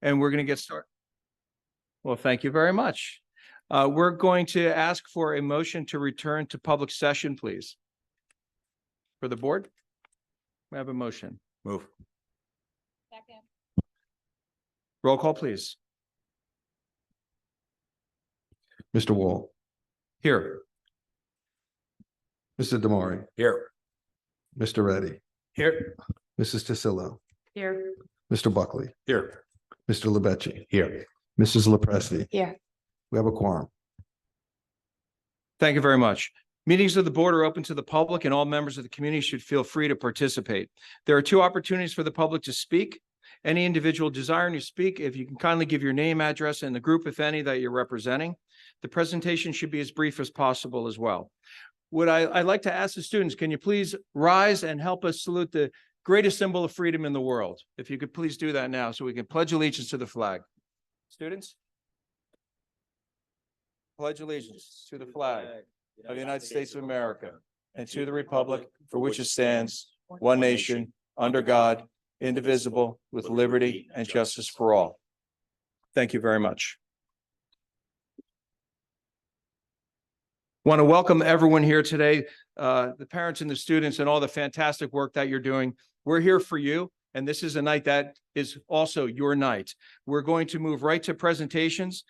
And we're going to get started. Well, thank you very much. We're going to ask for a motion to return to public session, please. For the board, we have a motion. Move. Second. Roll call, please. Mr. Wall, Here. Mr. Damari, Here. Mr. Reddy, Here. Mrs. Tasillo, Here. Mr. Buckley, Here. Mr. Lebecci, Here. Mrs. LaPresti. Here. We have a quorum. Thank you very much. Meetings of the board are open to the public, and all members of the community should feel free to participate. There are two opportunities for the public to speak. Any individual desiring to speak, if you can kindly give your name, address, and the group, if any, that you're representing. The presentation should be as brief as possible as well. I'd like to ask the students, can you please rise and help us salute the greatest symbol of freedom in the world? If you could please do that now so we can pledge allegiance to the flag. Students? Pledge allegiance to the flag of the United States of America and to the republic for which it stands, one nation, under God, indivisible, with liberty and justice for all. Thank you very much. Want to welcome everyone here today, the parents and the students and all the fantastic work that you're doing. We're here for you, and this is a night that is also your night. We're going to move right to presentations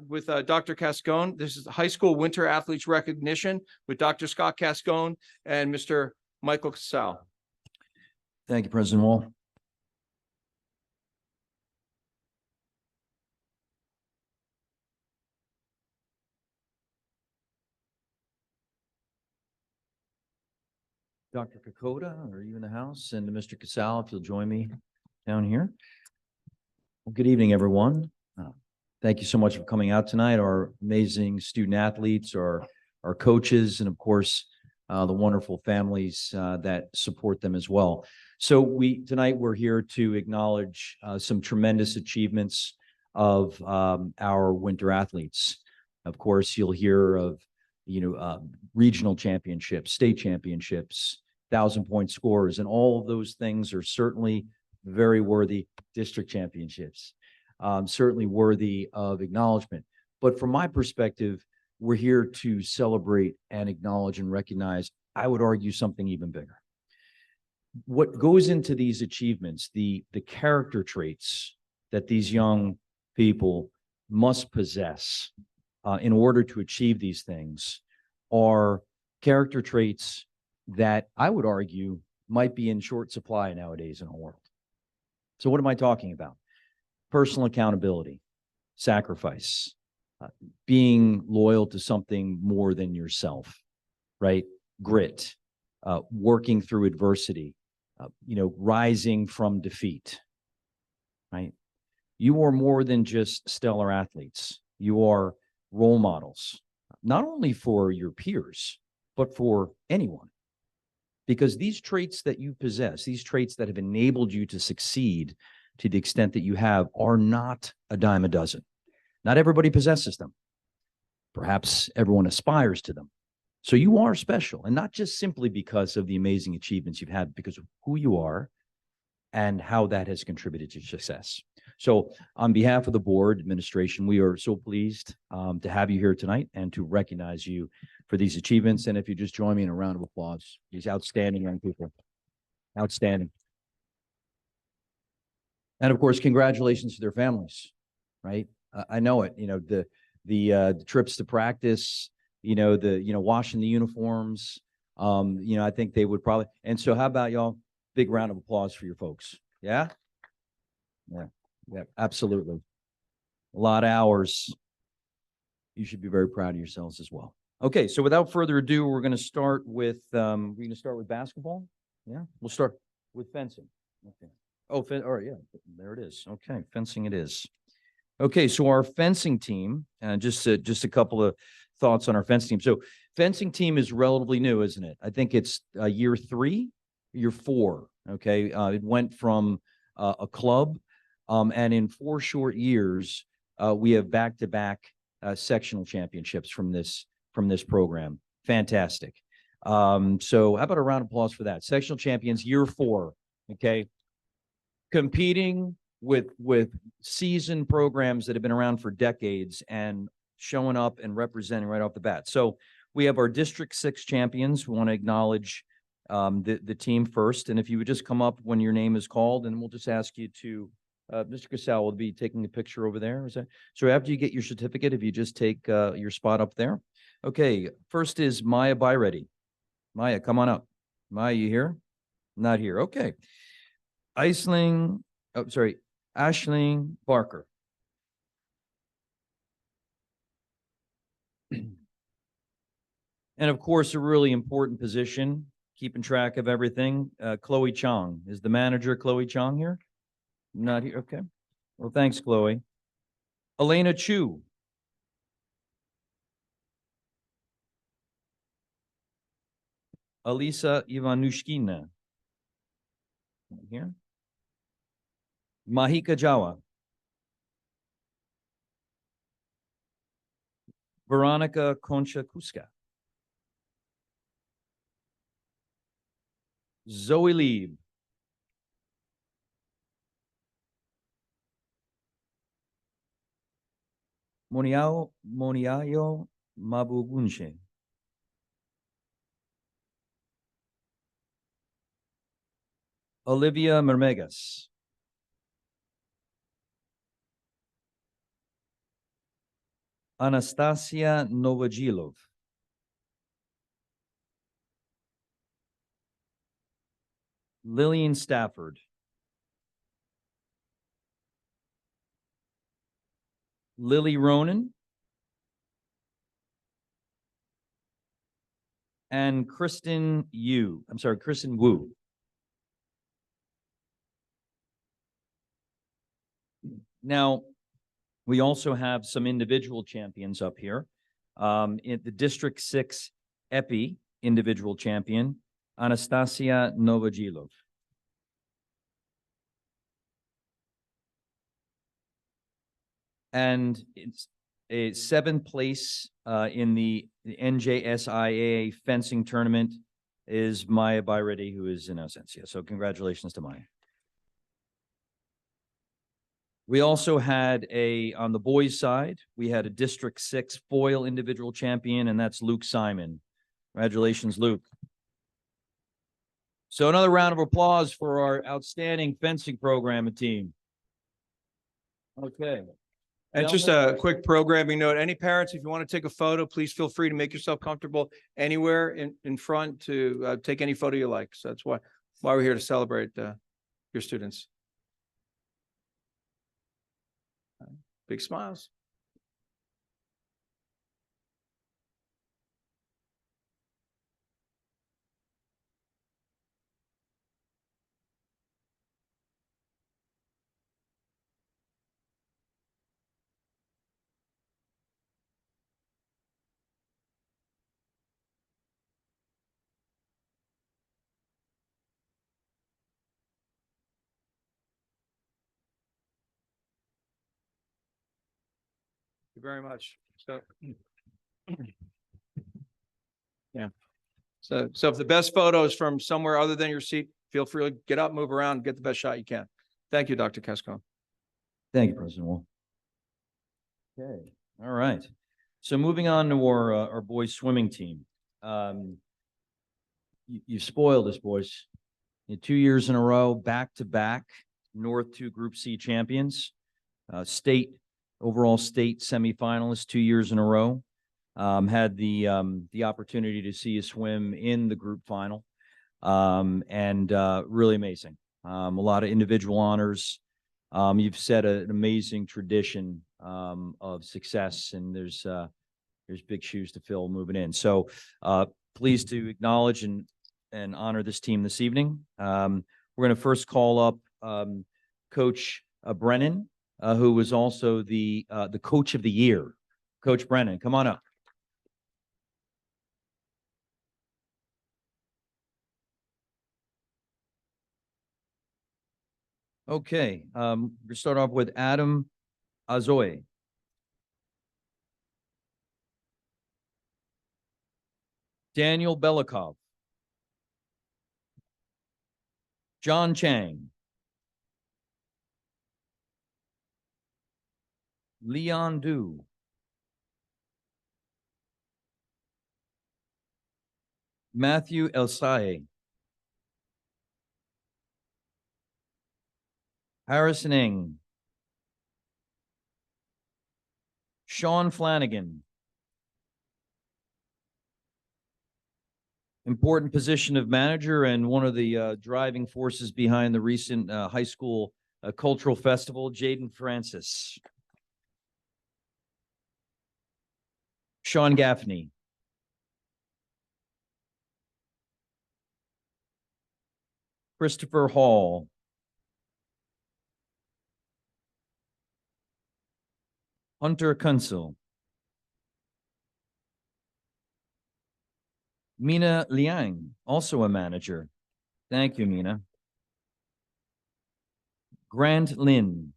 with Dr. Cascone. This is the High School Winter Athletes Recognition with Dr. Scott Cascone and Mr. Michael Casal. Thank you, President Wall. Dr. Kokoda, are you in the house? And Mr. Casal, if you'll join me down here. Well, good evening, everyone. Thank you so much for coming out tonight. Our amazing student athletes, our coaches, and of course, the wonderful families that support them as well. So tonight we're here to acknowledge some tremendous achievements of our winter athletes. Of course, you'll hear of regional championships, state championships, 1,000-point scores, and all of those things are certainly very worthy. District championships, certainly worthy of acknowledgement. But from my perspective, we're here to celebrate and acknowledge and recognize, I would argue, something even bigger. What goes into these achievements, the character traits that these young people must possess in order to achieve these things, are character traits that I would argue might be in short supply nowadays in our world. So what am I talking about? Personal accountability, sacrifice, being loyal to something more than yourself, right? Grit, working through adversity, rising from defeat, right? You are more than just stellar athletes. You are role models, not only for your peers, but for anyone. Because these traits that you possess, these traits that have enabled you to succeed to the extent that you have, are not a dime a dozen. Not everybody possesses them. Perhaps everyone aspires to them. So you are special, and not just simply because of the amazing achievements you've had, because of who you are and how that has contributed to your success. So on behalf of the board administration, we are so pleased to have you here tonight and to recognize you for these achievements. And if you just join me in a round of applause, these outstanding young people. Outstanding. And of course, congratulations to their families, right? I know it, the trips to practice, washing the uniforms, I think they would probably, and so how about y'all, big round of applause for your folks. Yeah. Yeah, absolutely. A lot of hours. You should be very proud of yourselves as well. Okay, so without further ado, we're going to start with basketball. Yeah, we'll start with fencing. Okay. Oh, all right, yeah, there it is. Okay, fencing it is. Okay, so our fencing team, and just a couple of thoughts on our fencing team. So fencing team is relatively new, isn't it? I think it's year 3, year 4. Okay, it went from a club, and in 4 short years, we have back-to-back sectional championships from this program. Fantastic. So how about a round of applause for that? Sectional champions, year 4. Okay, competing with seasoned programs that have been around for decades and showing up and representing right off the bat. So we have our District 6 champions. We want to acknowledge the team first. And if you would just come up when your name is called, and we'll just ask you to, Mr. Casal will be taking a picture over there. Is that so? After you get your certificate, if you just take your spot up there. Okay, first is Maya Byready. Maya, come on up. Maya, you here? Not here. Okay. Aisling Barker. And of course, a really important position, keeping track of everything. Chloe Chong. Is the manager Chloe Chong here? Not here. Okay. Well, thanks, Chloe. Elena Chu. Alisa Ivanushkina. Here. Mahika Jawa. Veronica Concha Kuska. Zoe Lieb. Moniayo Mabugunshe. Olivia Mermegas. Anastasia Novogilov. Lillian Stafford. Lily Ronan. And Kristen Wu. Now, we also have some individual champions up here. In the District 6 EPI individual champion, Anastasia Novogilov. And it's a 7th place in the NJSIA fencing tournament is Maya Byready, who is in Ausencia. So congratulations to Maya. We also had on the boys' side, we had a District 6 foil individual champion, and that's Luke Simon. Congratulations, Luke. So another round of applause for our outstanding fencing program and team. Okay. And just a quick programming note, any parents, if you want to take a photo, please feel free to make yourself comfortable anywhere in front to take any photo you like. So that's why we're here to celebrate your students. Big smiles. Thank you very much. So, yeah. So if the best photo is from somewhere other than your seat, feel free to get up, move around, get the best shot you can. Thank you, Dr. Cascone. Thank you, President Wall. Okay, all right. So moving on to our boys swimming team. You spoiled us, boys. 2 years in a row, back-to-back North 2 Group C champions, overall state semifinalists 2 years in a row. Had the opportunity to see you swim in the group final, and really amazing. A lot of individual honors. You've set an amazing tradition of success, and there's big shoes to fill moving in. So pleased to acknowledge and honor this team this evening. We're going to first call up Coach Brennan, who was also the Coach of the Year. Coach Brennan, come on up. Okay, we'll start off with Adam Azoy. Daniel Belikov. John Chang. Leon Du. Matthew Elsaye. Harrison Ng. Sean Flanagan. Important position of manager and one of the driving forces behind the recent high school cultural festival, Jaden Francis. Sean Gaffney. Christopher Hall. Hunter Kunsel. Mina Liang, also a manager. Thank you, Mina. Grant Lin.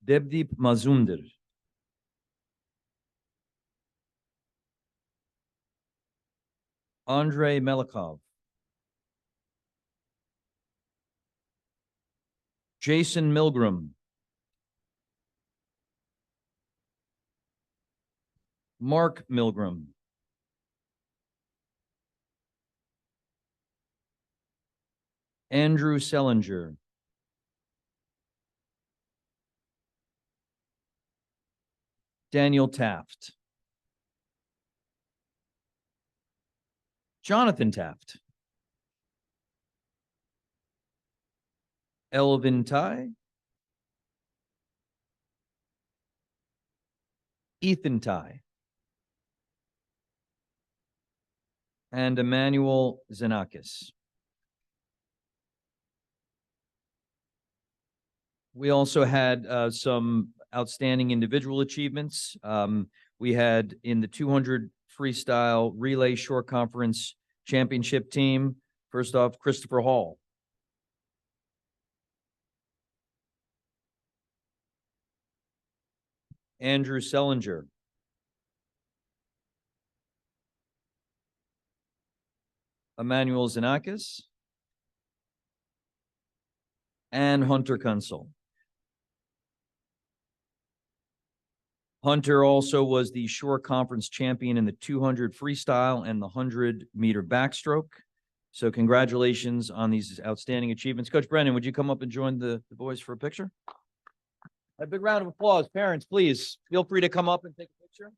Devdeep Mazumder. Andrei Melikov. Jason Milgram. Mark Milgram. Andrew Sellinger. Daniel Taft. Jonathan Taft. Elvin Tai. Ethan Tai. And Emmanuel Xenakis. We also had some outstanding individual achievements. We had in the 200 freestyle relay short conference championship team, first off, Christopher Hall. Andrew Sellinger. Emmanuel Xenakis. And Hunter Kunsel. Hunter also was the short conference champion in the 200 freestyle and the 100-meter backstroke. So congratulations on these outstanding achievements. Coach Brennan, would you come up and join the boys for a picture? A big round of applause. Parents, please feel free to come up and take a picture.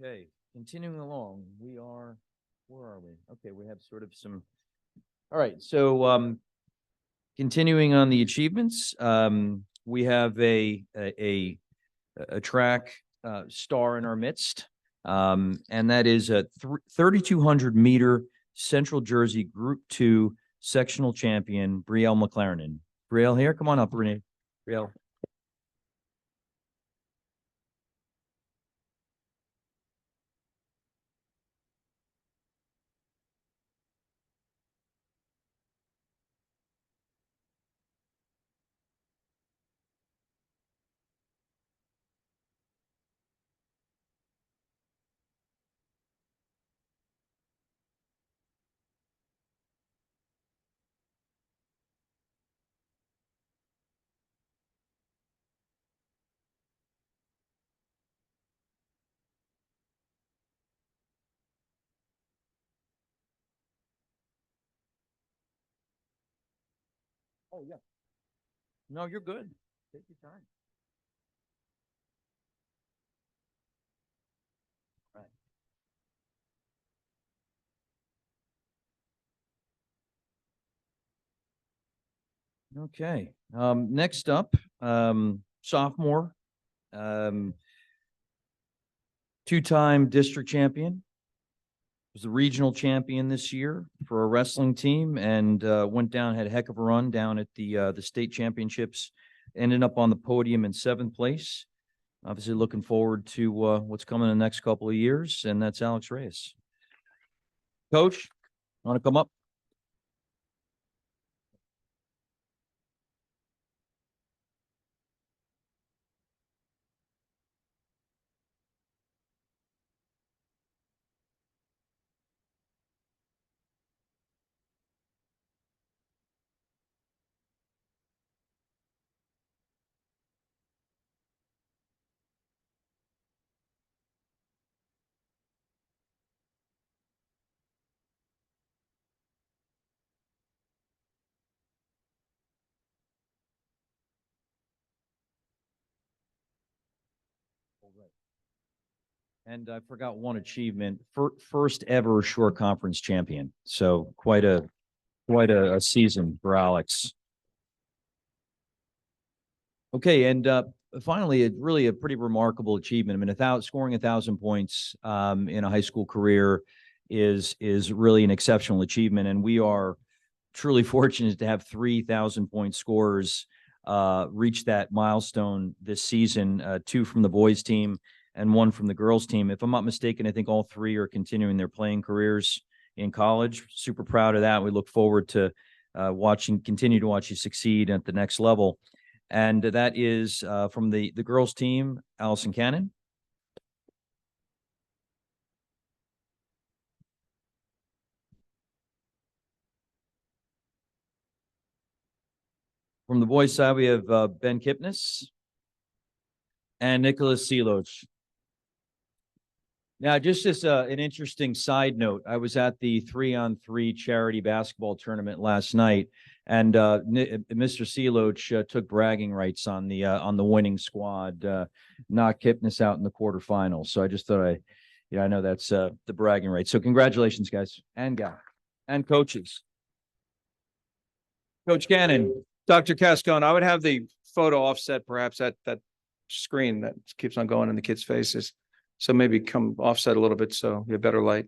Okay, continuing along, where are we? Okay, we have sort of some, all right, so continuing on the achievements, we have a track star in our midst, and that is a 3,200 meter Central Jersey Group 2 sectional champion, Brielle McLaren. Brielle here, come on up, Renee. Brielle. Oh, yeah. No, you're good. Take your time. Right. Okay, next up, sophomore, um, two-time district champion. Was the regional champion this year for a wrestling team and went down, had a heck of a run down at the state championships. Ended up on the podium in 7th place. Obviously looking forward to what's coming in the next couple of years, and that's Alex Reyes. Coach, want to come up? And I forgot one achievement, first ever short conference champion. So quite a season for Alex. Okay, and finally, really a pretty remarkable achievement. I mean, scoring 1,000 points in a high school career is really an exceptional achievement, and we are truly fortunate to have 3,000 point scorers reach that milestone this season. 2 from the boys team and 1 from the girls team. If I'm not mistaken, I think all 3 are continuing their playing careers in college. Super proud of that. We look forward to continue to watch you succeed at the next level. And that is from the girls team, Allison Cannon. From the boys side, we have Ben Kipnis and Nicholas Seloch. Now, just as an interesting side note, I was at the 3-on-3 charity basketball tournament last night, and Mr. Seloch took bragging rights on the winning squad, knocked Kipnis out in the quarterfinals. So I just thought I know that's the bragging rights. So congratulations, guys and coaches. Coach Cannon. Dr. Cascone, I would have the photo offset perhaps at that screen that keeps on going in the kids' faces. So maybe come offset a little bit so you have better light.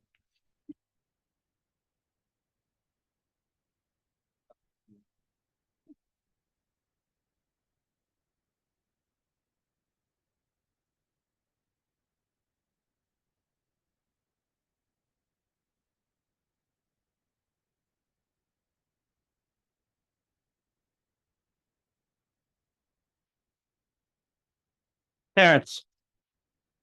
Terrence,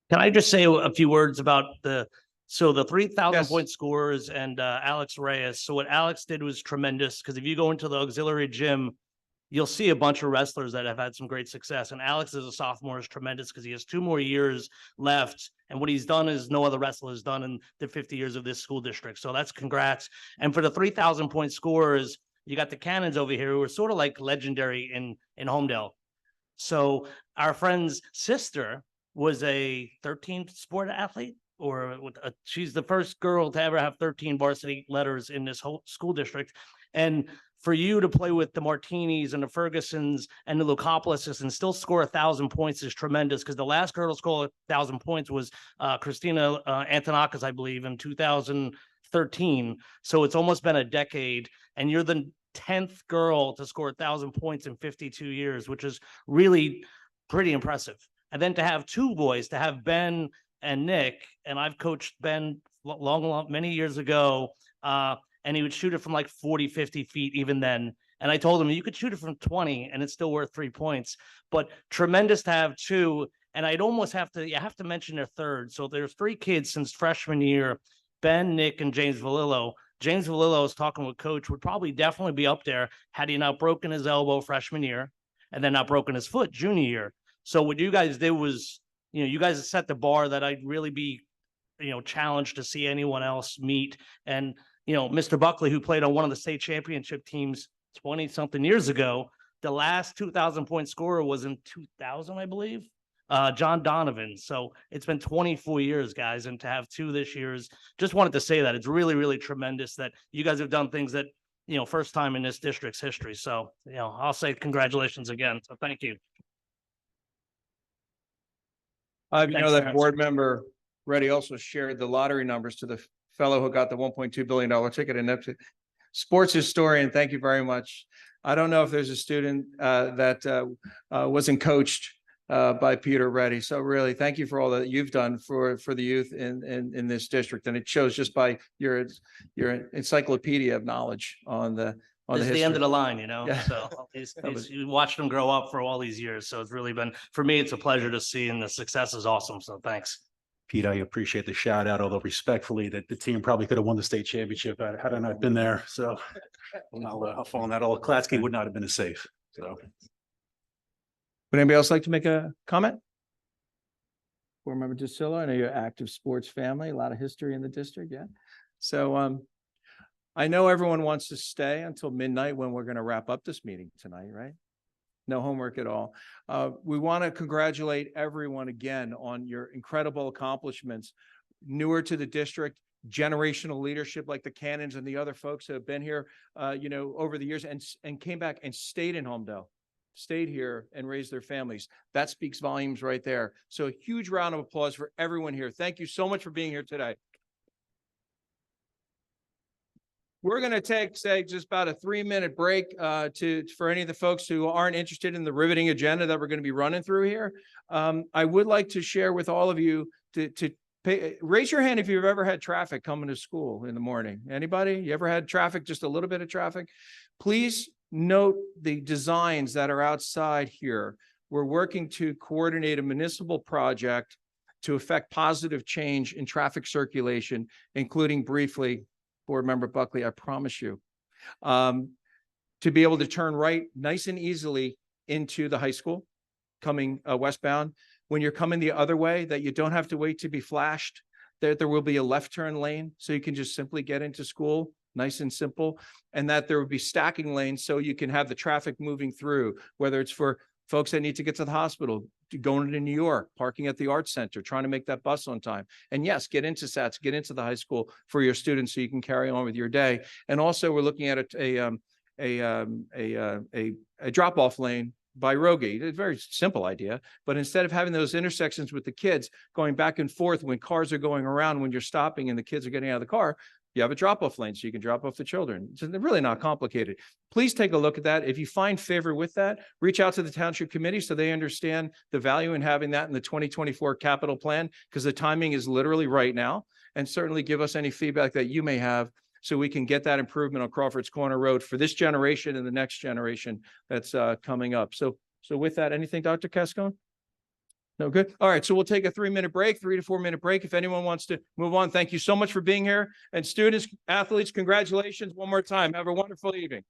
can I just say a few words about the 3,000 Yes. point scorers and Alex Reyes. So what Alex did was tremendous, because if you go into the auxiliary gym, you'll see a bunch of wrestlers that have had some great success. And Alex as a sophomore is tremendous because he has 2 more years left. And what he's done is no other wrestler has done in the 50 years of this school district. So that's congrats. And for the 3,000 point scorers, you got the Cannons over here who are sort of like legendary in Homedale. So our friend's sister was a 13 sport athlete, or she's the first girl to ever have 13 varsity letters in this whole school district. And for you to play with the Martinis and the Fergusons and the Lukopolises and still score 1,000 points is tremendous, because the last girl to score 1,000 points was Christina Antonakis, I believe, in 2013. So it's almost been a decade, and you're the 10th girl to score 1,000 points in 52 years, which is really pretty impressive. And then to have 2 boys, to have Ben and Nick, and I've coached Ben many years ago, and he would shoot it from like 40, 50 feet even then. And I told him, you could shoot it from 20 and it's still worth 3 points. But tremendous to have 2. And I'd almost have to mention their third. So there's 3 kids since freshman year, Ben, Nick, and James Valillo. James Valillo, was talking with coach, would probably definitely be up there had he not broken his elbow freshman year and then not broken his foot junior year. So what you guys did was, you guys set the bar that I'd really be, challenged to see anyone else meet. And, Mr. Buckley, who played on one of the state championship teams 20 something years ago. The last 2,000 point scorer was in 2000, I believe. John Donovan. So it's been 24 years, guys. And to have two this year is just wanted to say that it's really, really tremendous that you guys have done things that, first time in this district's history. So, I'll say congratulations again. So thank you. You know Thanks, that Terrence. board member, Reddy, also shared the lottery numbers to the fellow who got the $1.2 billion ticket. And that's sports historian. Thank you very much. I don't know if there's a student that wasn't coached by Peter Reddy. So really, thank you for all that you've done for the youth in this district. And it shows just by your encyclopedia of knowledge on the This is the end of history. the line, Yeah. So That was- you watched them grow up for all these years. So it's really been, for me, it's a pleasure to see, and the success is awesome. So thanks. Pete, I appreciate the shout out, although respectfully that the team probably could have won the state championship had I not been there. So I'll fall on that. All Klatsky would not have been as safe. So. Would anybody else like to make a comment? Board Member DeSilla, I know you're an active sports family, a lot of history in the district, yeah. So I know everyone wants to stay until midnight when we're going to wrap up this meeting tonight, right? No homework at all. We want to congratulate everyone again on your incredible accomplishments. Newer to the district, generational leadership like the Cannons and the other folks that have been here, over the years and came back and stayed in Homedale. Stayed here and raised their families. That speaks volumes right there. So a huge round of applause for everyone here. Thank you so much for being here today. We're going to take, say, just about a 3-minute break for any of the folks who aren't interested in the riveting agenda that we're going to be running through here. I would like to share with all of you raise your hand if you've ever had traffic coming to school in the morning. Anybody? You ever had traffic, just a little bit of traffic? Please note the designs that are outside here. We're working to coordinate a municipal project to affect positive change in traffic circulation, including briefly, Board Member Buckley, I promise you, to be able to turn right nice and easily into the high school coming westbound. When you're coming the other way, that you don't have to wait to be flashed, there will be a left turn lane, so you can just simply get into school. Nice and simple, and that there would be stacking lanes so you can have the traffic moving through, whether it's for folks that need to get to the hospital, going to New York, parking at the Arts Center, trying to make that bus on time. And yes, get into SATS, get into the high school for your students so you can carry on with your day. And also we're looking at a drop-off lane by Rogie. It's a very simple idea, but instead of having those intersections with the kids going back and forth when cars are going around, when you're stopping and the kids are getting out of the car, you have a drop-off lane so you can drop off the children. It's really not complicated. Please take a look at that. If you find favor with that, reach out to the township committee so they understand the value in having that in the 2024 capital plan, because the timing is literally right now. And certainly give us any feedback that you may have so we can get that improvement on Crawford's Corner Road for this generation and the next generation that's coming up. So with that, anything, Dr. Cascone? No, good. All right. So we'll take a 3-minute break, 3 to 4 minute break. If anyone wants to move on, thank you so much for being here. And students, athletes, congratulations one more time. Have a wonderful evening.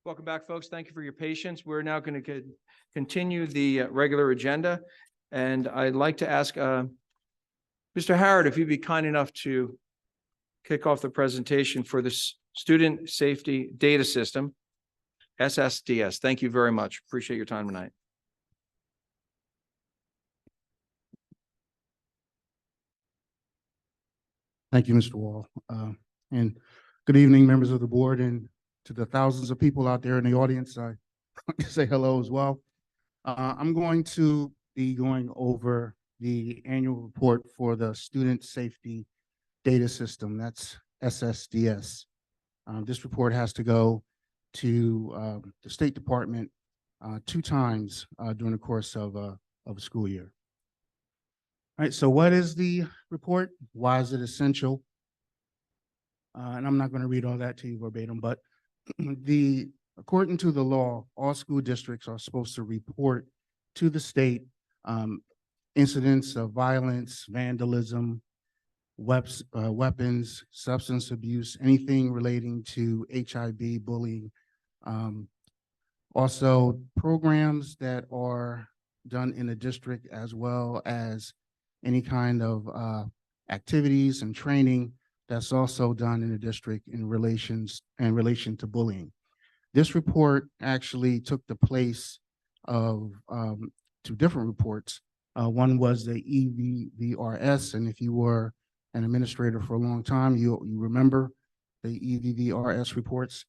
Welcome back, folks. Thank you for your patience. We're now going to continue the regular agenda. And I'd like to ask Mr. Howard, if you'd be kind enough to kick off the presentation for the Student Safety Data System, SSDS. Thank you very much. Appreciate your time tonight. Thank you, Mr. Wall. And good evening, members of the board, and to the thousands of people out there in the audience, I say hello as well. I'm going to be going over the annual report for the Student Safety Data System, that's SSDS. This report has to go to the State Department 2 times during the course of a school year. All right, so what is the report? Why is it essential? And I'm not going to read all that to you verbatim, but according to the law, all school districts are supposed to report to the state incidents of violence, vandalism, weapons, substance abuse, anything relating to HIV, bullying. Also, programs that are done in the district, as well as any kind of activities and training that's also done in the district in relation to bullying. This report actually took the place of 2 different reports. One was the EVVRS, and if you were an administrator for a long time, you remember the EVVRS reports.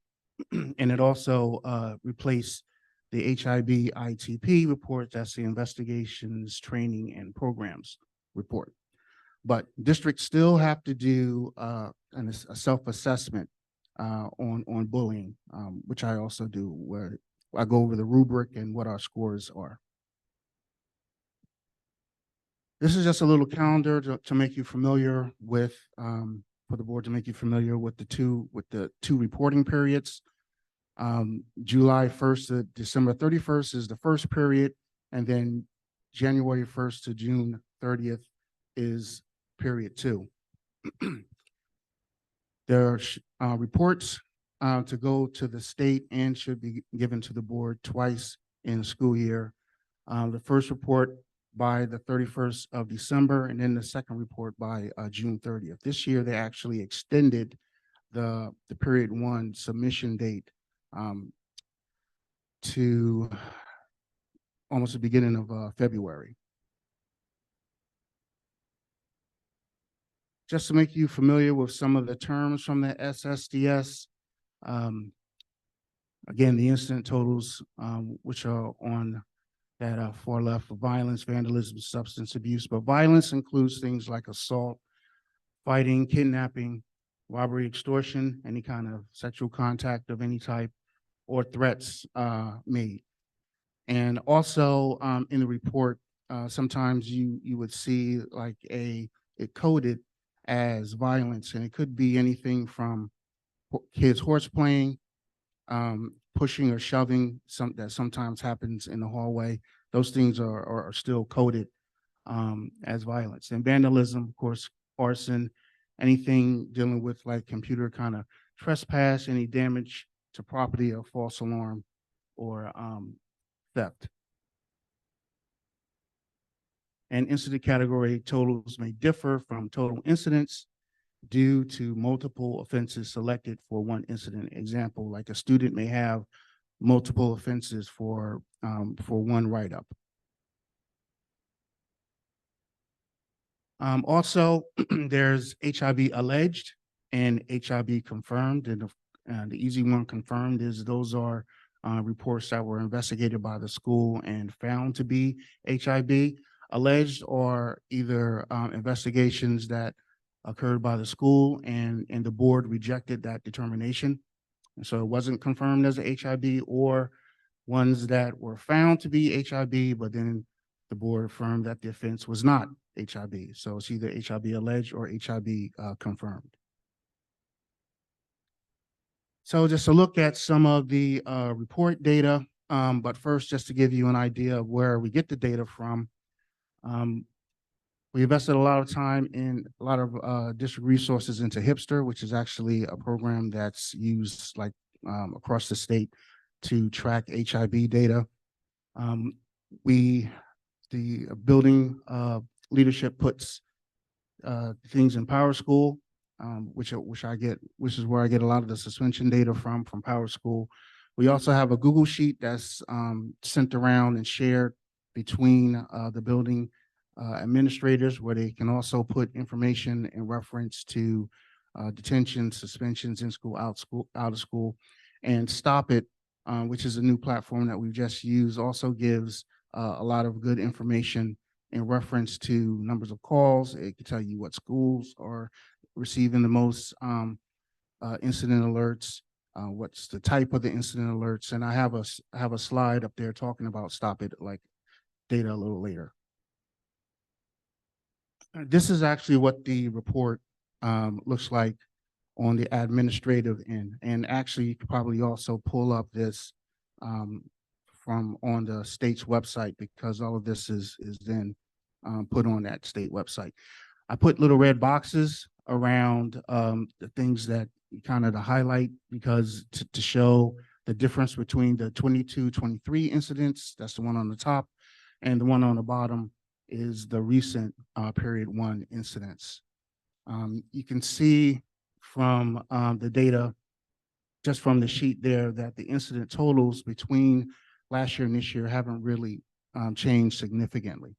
And it also replaced the HIB ITP report, that's the investigations, training, and programs report. But districts still have to do a self-assessment on bullying, which I also do, where I go over the rubric and what our scores are. This is just a little calendar to make you familiar with, for the board to make you familiar with the two reporting periods. July 1st to December 31st is the first period, and then January 1st to June 30th is period 2. There are reports to go to the state and should be given to the board twice in a school year. The first report by the 31st of December, and then the second report by June 30th. This year, they actually extended the period 1 submission date to almost the beginning of February. Just to make you familiar with some of the terms from the SSDS, again, the incident totals, which are on that far left for violence, vandalism, substance abuse, but violence includes things like assault, fighting, kidnapping, robbery, extortion, any kind of sexual contact of any type, or threats made. And also in the report, sometimes you would see like it coded as violence, and it could be anything from kids horseplaying, pushing or shoving, that sometimes happens in the hallway. Those things are still coded as violence. And vandalism, of course, arson, anything dealing with like computer kind of trespass, any damage to property, or false alarm, or theft. And incident category totals may differ from total incidents due to multiple offenses selected for one incident. Example, like a student may have multiple offenses for one write-up. Also, there's HIB alleged and HIB confirmed, and the easy one, confirmed, is those are reports that were investigated by the school and found to be HIB. Alleged are either investigations that occurred by the school and the board rejected that determination, and so it wasn't confirmed as a HIB, or ones that were found to be HIB, but then the board affirmed that the offense was not HIB. So it's either HIB alleged or HIB confirmed. So just to look at some of the report data, but first, just to give you an idea of where we get the data from. We invested a lot of time in a lot of district resources into Hipster, which is actually a program that's used like across the state to track HIV data. The building leadership puts things in Power School, which is where I get a lot of the suspension data from Power School. We also have a Google Sheet that's sent around and shared between the building administrators, where they can also put information in reference to detention, suspensions, in school, out of school, and Stop It, which is a new platform that we've just used, also gives a lot of good information in reference to numbers of calls. It can tell you what schools are receiving the most incident alerts, what's the type of the incident alerts, and I have a slide up there talking about Stop It like data a little later. This is actually what the report looks like on the administrative end, and actually you could probably also pull up this from on the state's website, because all of this is then put on that state website. I put little red boxes around the things that kind of to highlight, because to show the difference between the 22-23 incidents, that's the one on the top, and the one on the bottom is the recent period 1 incidents. You can see from the data, just from the sheet there, that the incident totals between last year and this year haven't really changed significantly.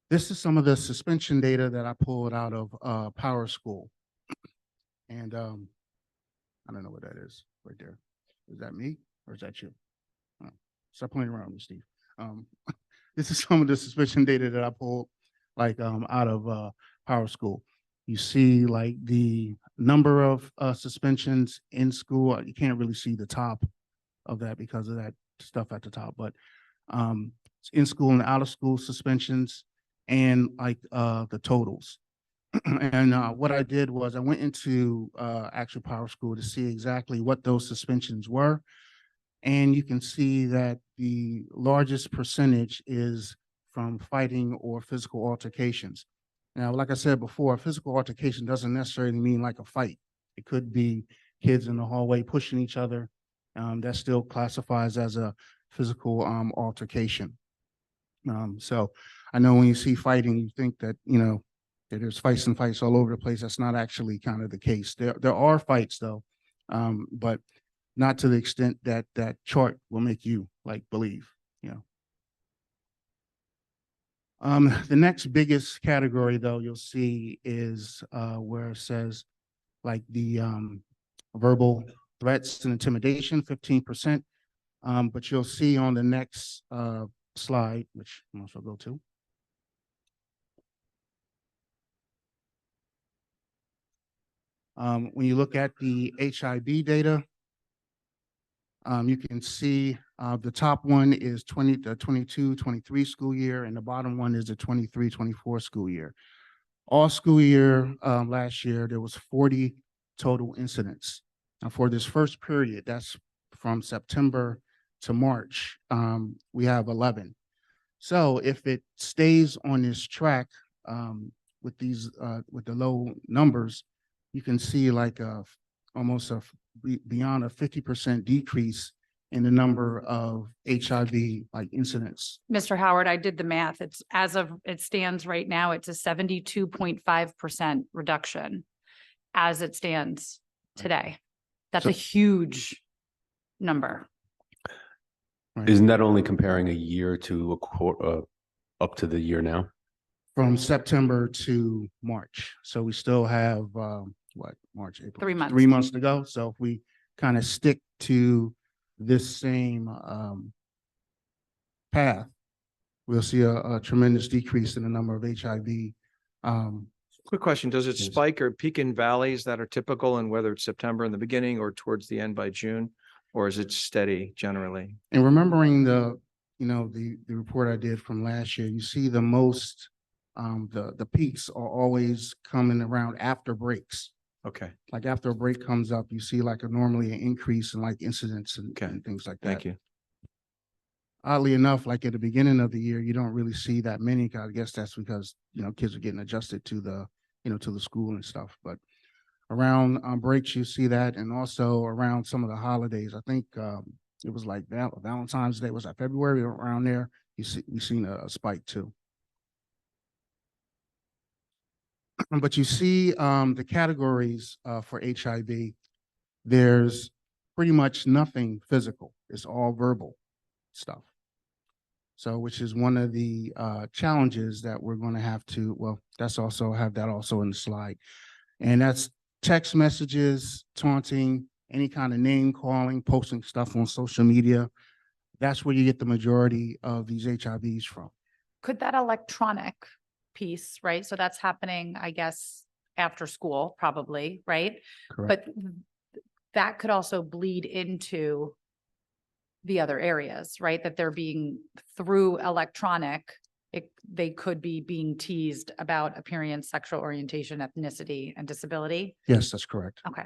This is some of the suspension data that I pulled out of Power School. And I don't know what that is right there. Is that me or is that you? Stop playing around with me, Steve. This is some of the suspension data that I pulled like out of Power School. You see like the number of suspensions in school. You can't really see the top of that because of that stuff at the top, but in school and out of school suspensions, and like the totals. And what I did was I went into actual Power School to see exactly what those suspensions were. And you can see that the largest percentage is from fighting or physical altercations. Now, like I said before, a physical altercation doesn't necessarily mean like a fight. It could be kids in the hallway pushing each other. That still classifies as a physical altercation. So I know when you see fighting, you think that, you know, that there's fights and fights all over the place. That's not actually kind of the case. There are fights though, but not to the extent that that chart will make you like believe, you know. The next biggest category though, you'll see is where it says like the verbal threats and intimidation, 15%. But you'll see on the next slide, which I also go to. When you look at the HIV data, you can see the top one is the 22-23 school year, and the bottom one is the 23-24 school year. All school year last year, there was 40 total incidents. Now for this first period, that's from September to March, we have 11. So if it stays on this track with these with the low numbers, you can see like almost beyond a 50% decrease in the number of HIV like incidents. Mr. Howard, I did the math. It's as of it stands right now, it's a 72.5% reduction as it stands today. That's So- a huge number. Right. Isn't that only comparing a year to a quarter, up to the year now? From September to March. So we still have what, March, April? 3 months. 3 months to go. So if we kind of stick to this same path, we'll see a tremendous decrease in the number of HIV. Quick question, does it Yes. spike or peak in valleys that are typical, and whether it's September in the beginning or towards the end by June? Or is it steady generally? And remembering the report I did from last year, you see the most, the peaks are always coming around after breaks. Okay, Like after a break comes up, you see like normally an increase in like incidents and, Okay. and things like that. thank you. Oddly enough, like at the beginning of the year, you don't really see that many. I guess that's because, kids are getting adjusted to the, to the school and stuff. But Around breaks, you see that, and also around some of the holidays. I think it was like Valentine's Day, was that February, around there? We've seen a spike too. But you see the categories for HIV. There's pretty much nothing physical. It's all verbal stuff. So, which is one of the challenges that we're going to have to, well, that's also have that also in the slide. And that's text messages, taunting, any kind of name calling, posting stuff on social media. That's where you get the majority of these HIVs from. Could that electronic piece, right? So that's happening, I guess, after school, probably, right? Correct. But that could also bleed into the other areas, right? That they're being through electronic, they could be being teased about appearance, sexual orientation, ethnicity, and disability. Yes, that's correct. Okay.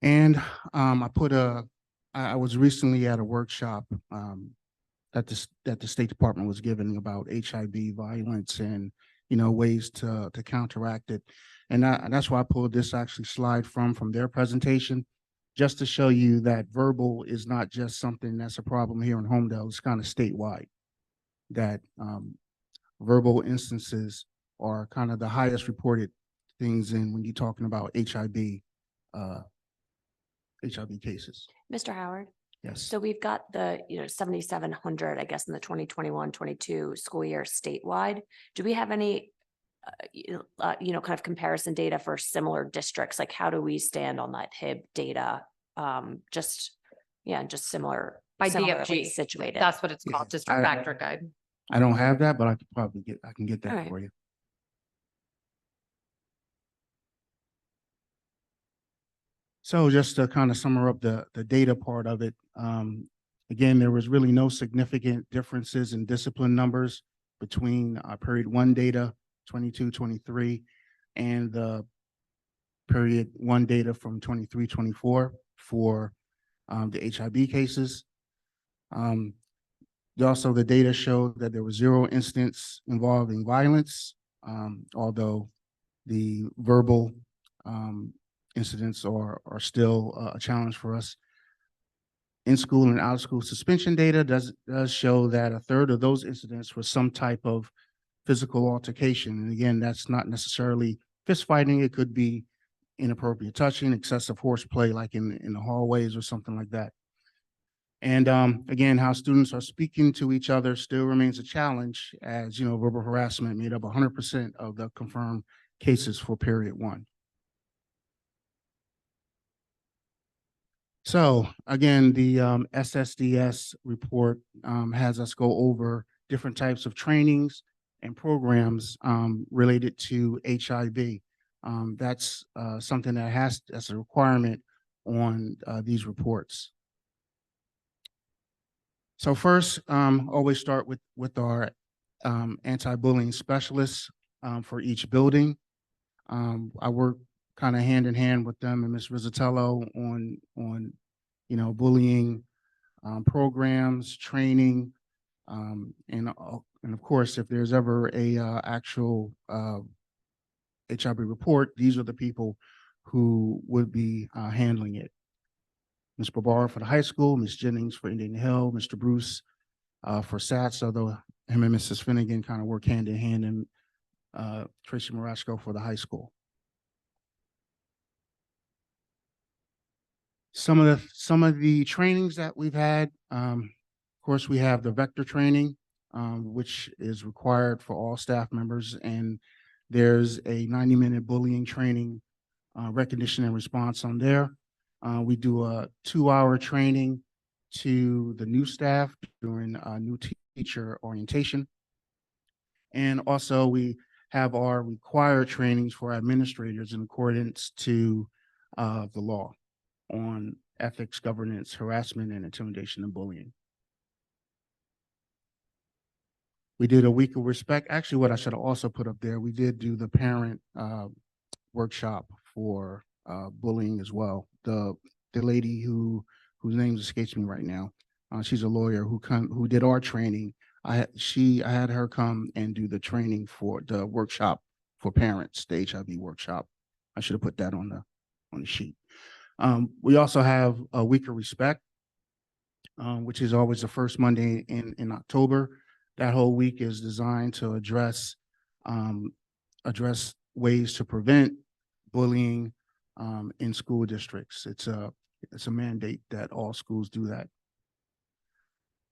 And I was recently at a workshop that the State Department was giving about HIV violence and, ways to counteract it. And that's why I pulled this actually slide from their presentation, just to show you that verbal is not just something that's a problem here in Homedale. It's kind of statewide, that verbal instances are kind of the highest reported things in when you're talking about HIV cases. Mr. Howard, Yes. so we've got the, 7,700, I guess, in the 2021-22 school year statewide. Do we have any, kind of comparison data for similar districts? Like, how do we stand on that HIB data? Just similar. By similarly DFG. situated. That's what it's Yeah. called, District Factor Guide. I don't have that, but I can get that All right. for you. So just to kind of sum up the data part of it, again, there was really no significant differences in discipline numbers between period one data, 22-23, and the period one data from 23-24 for the HIV cases. Also, the data showed that there was 0 incidents involving violence, although the verbal incidents are still a challenge for us. In school and out of school suspension data does show that 1/3 of those incidents were some type of physical altercation. And again, that's not necessarily fist fighting. It could be inappropriate touching, excessive horseplay, like in the hallways or something like that. And again, how students are speaking to each other still remains a challenge, as verbal harassment made up 100% of the confirmed cases for period one. So again, the SSDS report has us go over different types of trainings and programs related to HIV. That's something that's a requirement on these reports. So first, always start with our anti-bullying specialists for each building. I work kind of hand in hand with them and Ms. Rizzatello on bullying programs, training, and of course, if there's ever a actual HIV report, these are the people who would be handling it. Ms. Barbara for the high school, Ms. Jennings for Indian Hill, Mr. Bruce for SATS, although him and Mrs. Finnegan kind of work hand in hand, and Tracy Marashko for the high school. Some of the trainings that we've had, of course, we have the vector training, which is required for all staff members, and there's a 90-minute bullying training recognition and response on there. We do a 2-hour training to the new staff during new teacher orientation. And also we have our required trainings for administrators in accordance to the law on ethics, governance, harassment, and intimidation and bullying. We did a week of respect. Actually, what I should have also put up there, we did do the parent workshop for bullying as well. The lady whose name escapes me right now, she's a lawyer who did our training, I had her come and do the training for the workshop for parents, the HIV workshop. I should have put that on the sheet. We also have a Week of Respect, which is always the first Monday in October. That whole week is designed to address ways to prevent bullying in school districts. It's a mandate that all schools do that.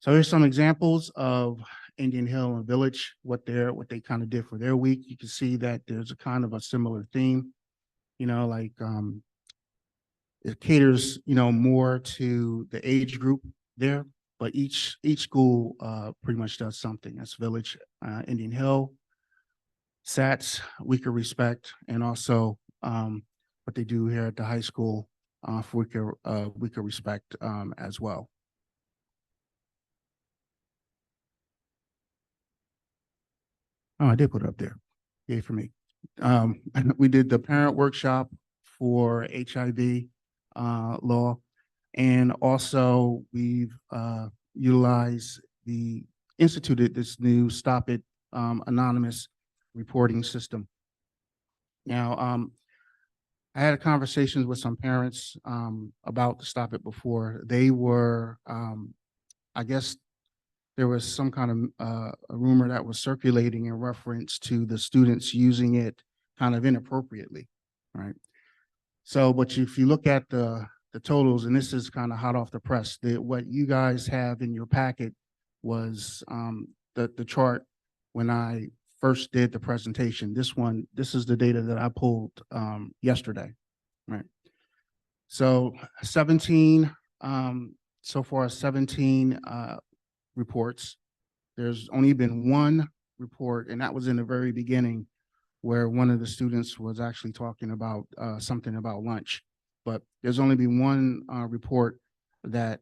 So here's some examples of Indian Hill and Village, what they kind of did for their week. You can see that there's a kind of a similar theme, like it caters, more to the age group there, but each school pretty much does something. That's Village, Indian Hill, SATS, Week of Respect, and also what they do here at the high school for Week of Respect as well. Oh, I did put it up there. Yay for me. We did the parent workshop for HIV law, and also we've instituted this new Stop It anonymous reporting system. Now, I had conversations with some parents about the Stop It before. They were, I guess, there was some kind of a rumor that was circulating in reference to the students using it kind of inappropriately, right? So, but if you look at the totals, and this is kind of hot off the press, what you guys have in your packet was the chart when I first did the presentation. This is the data that I pulled yesterday, right? So 17, so far 17 reports. There's only been one report, and that was in the very beginning, where one of the students was actually talking about something about lunch. But there's only been one report that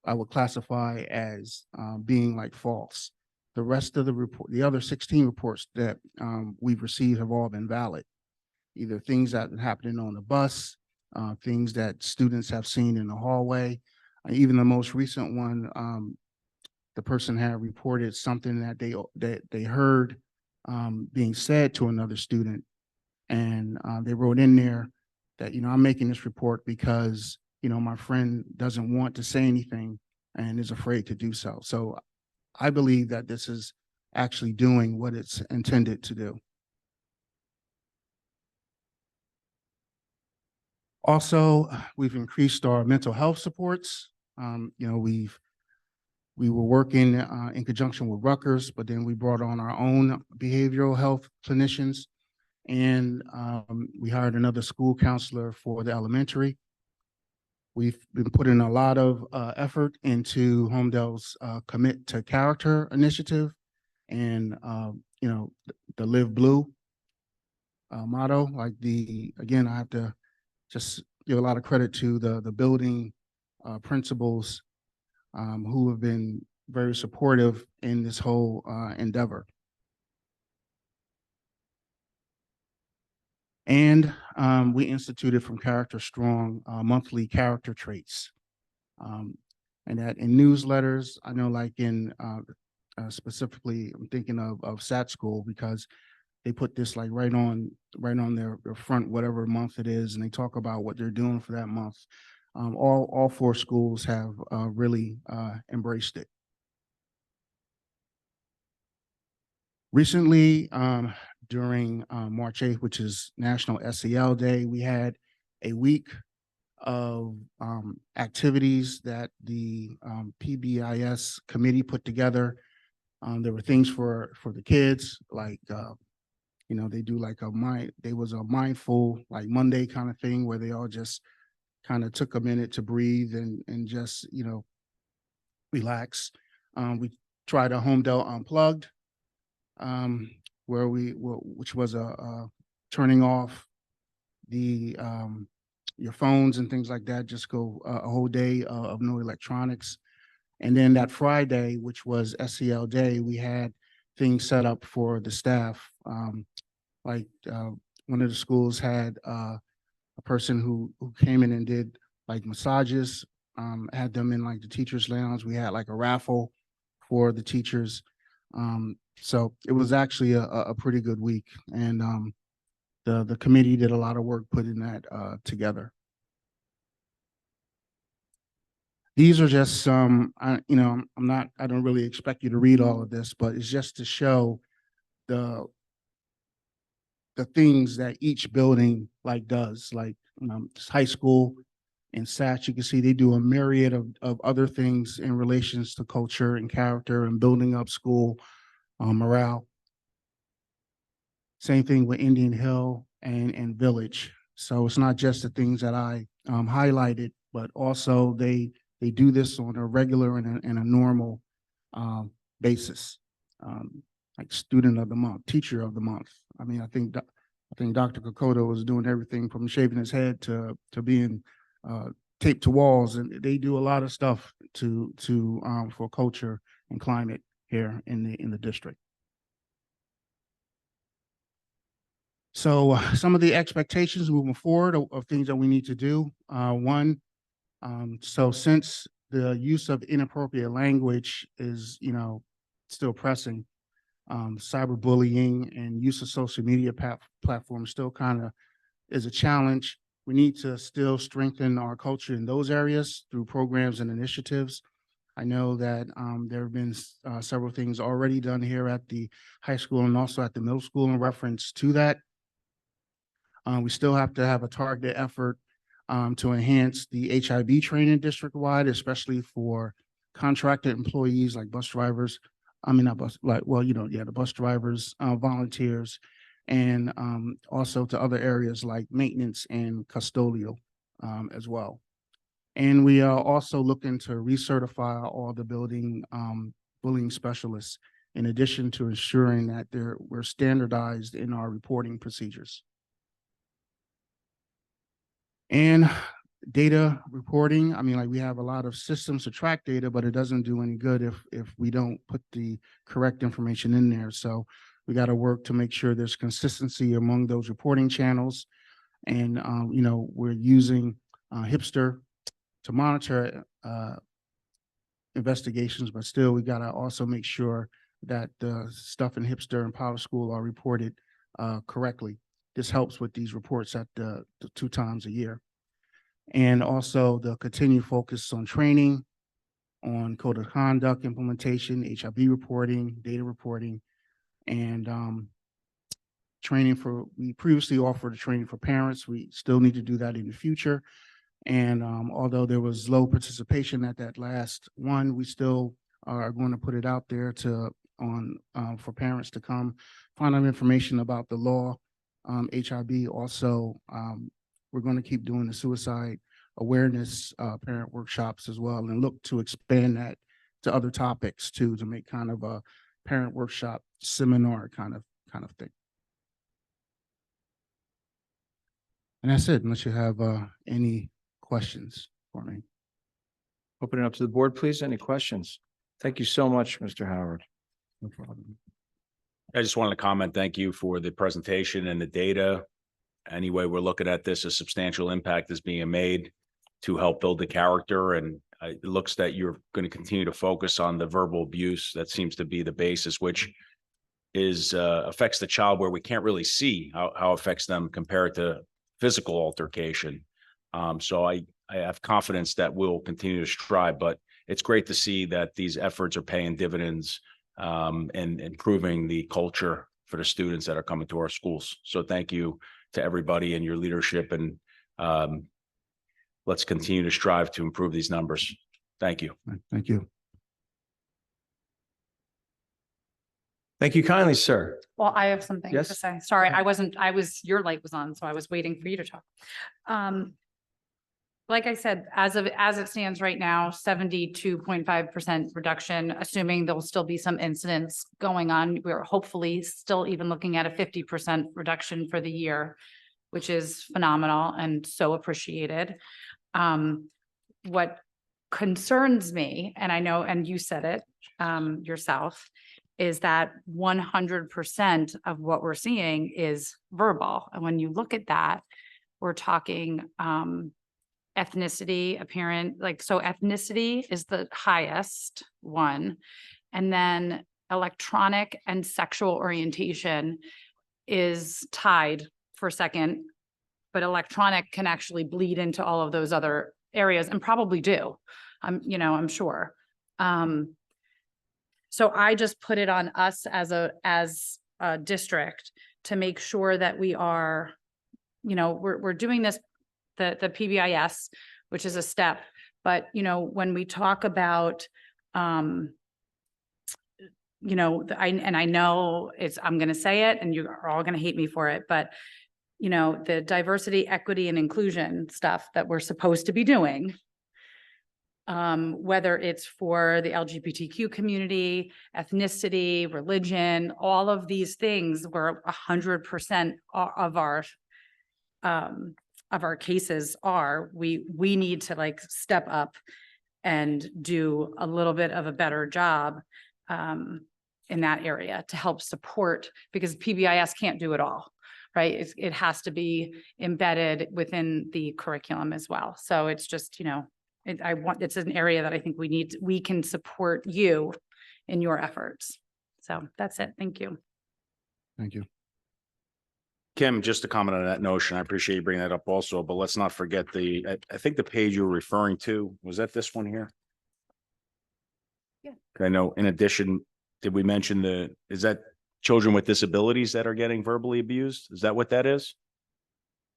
I would classify as being like false. The rest of the other 16 reports that we've received have all been valid. Either things that happening on the bus, things that students have seen in the hallway. Even the most recent one, the person had reported something that they heard being said to another student, and they wrote in there that, I'm making this report because, my friend doesn't want to say anything and is afraid to do so. So I believe that this is actually doing what it's intended to do. Also, we've increased our mental health supports. We were working in conjunction with Rutgers, but then we brought on our own behavioral health clinicians, and we hired another school counselor for the elementary. We've been putting a lot of effort into Homedale's Commit to Character initiative, and the Live Blue motto. Again, I have to just give a lot of credit to the building principals who have been very supportive in this whole endeavor. And we instituted from Character Strong monthly character traits. And that in newsletters, I know like in specifically, I'm thinking of SAT School, because they put this like right on their front, whatever month it is, and they talk about what they're doing for that month. All 4 schools have really embraced it. Recently, during March 8th, which is National SEL Day, we had a week of activities that the PBIS committee put together. There were things for the kids, like they do like there was a mindful like Monday kind of thing where they all just kind of took a minute to breathe and just relax. We tried a Homedale Unplugged, which was a turning off the your phones and things like that. Just go a whole day of no electronics. And then that Friday, which was SEL Day, we had things set up for the staff. Like one of the schools had a person who came in and did like massages, had them in like the teacher's lounge. We had like a raffle for the teachers. So it was actually a pretty good week, and the committee did a lot of work putting that together. These are just some, I don't really expect you to read all of this, but it's just to show the things that each building does, this high school and SATS. You can see they do a myriad of other things in relations to culture and character and building up school morale. Same thing with Indian Hill and Village. So it's not just the things that I highlighted, but also they do this on a regular and a normal basis. Like student of the month, teacher of the month. I mean, I think Dr. Kokoda was doing everything from shaving his head to being taped to walls, and they do a lot of stuff for culture and climate here in the district. So some of the expectations moving forward of things that we need to do. One, so since the use of inappropriate language is, still pressing, cyberbullying and use of social media platforms still kind of is a challenge. We need to still strengthen our culture in those areas through programs and initiatives. I know that there have been several things already done here at the high school and also at the middle school in reference to that. We still have to have a targeted effort to enhance the HIV training district-wide, especially for contracted employees like bus drivers. I mean, not bus, the bus drivers, volunteers, and also to other areas like maintenance and custodial as well. And we are also looking to recertify all the bullying specialists, in addition to ensuring that we're standardized in our reporting procedures. And data reporting, I mean, we have a lot of systems to track data, but it doesn't do any good if we don't put the correct information in there. So we got to work to make sure there's consistency among those reporting channels. And, we're using Hipster to monitor investigations, but still we got to also make sure that the stuff in Hipster and Power School are reported correctly. This helps with these reports at the 2 times a year. And also the continued focus on training, on code of conduct implementation, HIV reporting, data reporting, and we previously offered a training for parents. We still need to do that in the future. And although there was low participation at that last one, we still are going to put it out there for parents to come find out information about the law, HIV. Also, we're going to keep doing the suicide awareness parent workshops as well, and look to expand that to other topics too, to make kind of a parent workshop seminar kind of thing. And that's it, unless you have any questions for me. Open it up to the board, please. Any questions? Thank you so much, Mr. Howard. No problem. I just wanted to comment, thank you for the presentation and the data. Anyway, we're looking at this, a substantial impact is being made to help build the character. And it looks that you're going to continue to focus on the verbal abuse. That seems to be the basis, which is affects the child where we can't really see how it affects them compared to physical altercation. So I have confidence that we'll continue to strive, but it's great to see that these efforts are paying dividends and improving the culture for the students that are coming to our schools. So thank you to everybody and your leadership, and let's continue to strive to improve these numbers. Thank you. Thank you. Thank you kindly, sir. Well, I have something to Yes. say. Sorry, your light was on, so I was waiting for you to talk. Like I said, as it stands right now, 72.5% reduction, assuming there'll still be some incidents going on. We're hopefully still even looking at a 50% reduction for the year, which is phenomenal and so appreciated. What concerns me, and I know, and you said it yourself, is that 100% of what we're seeing is verbal. And when you look at that, we're talking ethnicity, appearance, so ethnicity is the highest one. And then electronic and sexual orientation is tied for second, but electronic can actually bleed into all of those other areas and probably do. I'm sure. So I just put it on us as a district to make sure that we are, we're doing this, the PBIS, which is a step, but when we talk about, I know I'm going to say it and you are all going to hate me for it, but the diversity, equity, and inclusion stuff that we're supposed to be doing, whether it's for the LGBTQ community, ethnicity, religion, all of these things where 100% of our cases are, we need to like step up and do a little bit of a better job in that area to help support, because PBIS can't do it all, right? It has to be embedded within the curriculum as well. So it's just, it's an area that I think we can support you in your efforts. So that's it. Thank you. Thank you. Kim, just to comment on that notion, I appreciate you bringing that up also, but let's not forget I think the page you were referring to, was that this one here? Yeah. I know, in addition, did we mention is that children with disabilities that are getting verbally abused? Is that what that is?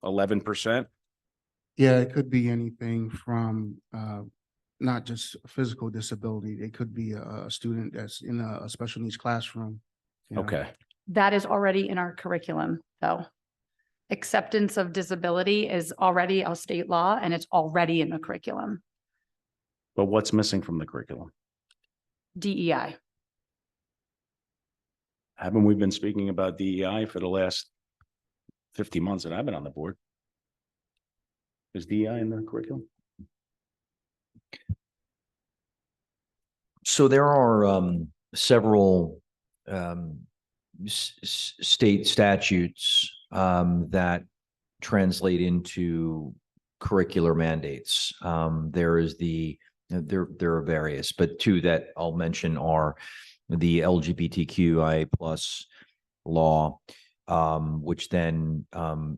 11%? Yeah, it could be anything from not just physical disability. It could be a student that's in a special needs classroom. Okay. That is already in our curriculum, though. Acceptance of disability is already a state law and it's already in the curriculum. But what's missing from the curriculum? DEI. Haven't we been speaking about DEI for the last 50 months that I've been on the board? Is DEI in the curriculum? So there are several state statutes that translate into curricular mandates. There are various, but two that I'll mention are the LGBTQIA+ law, which then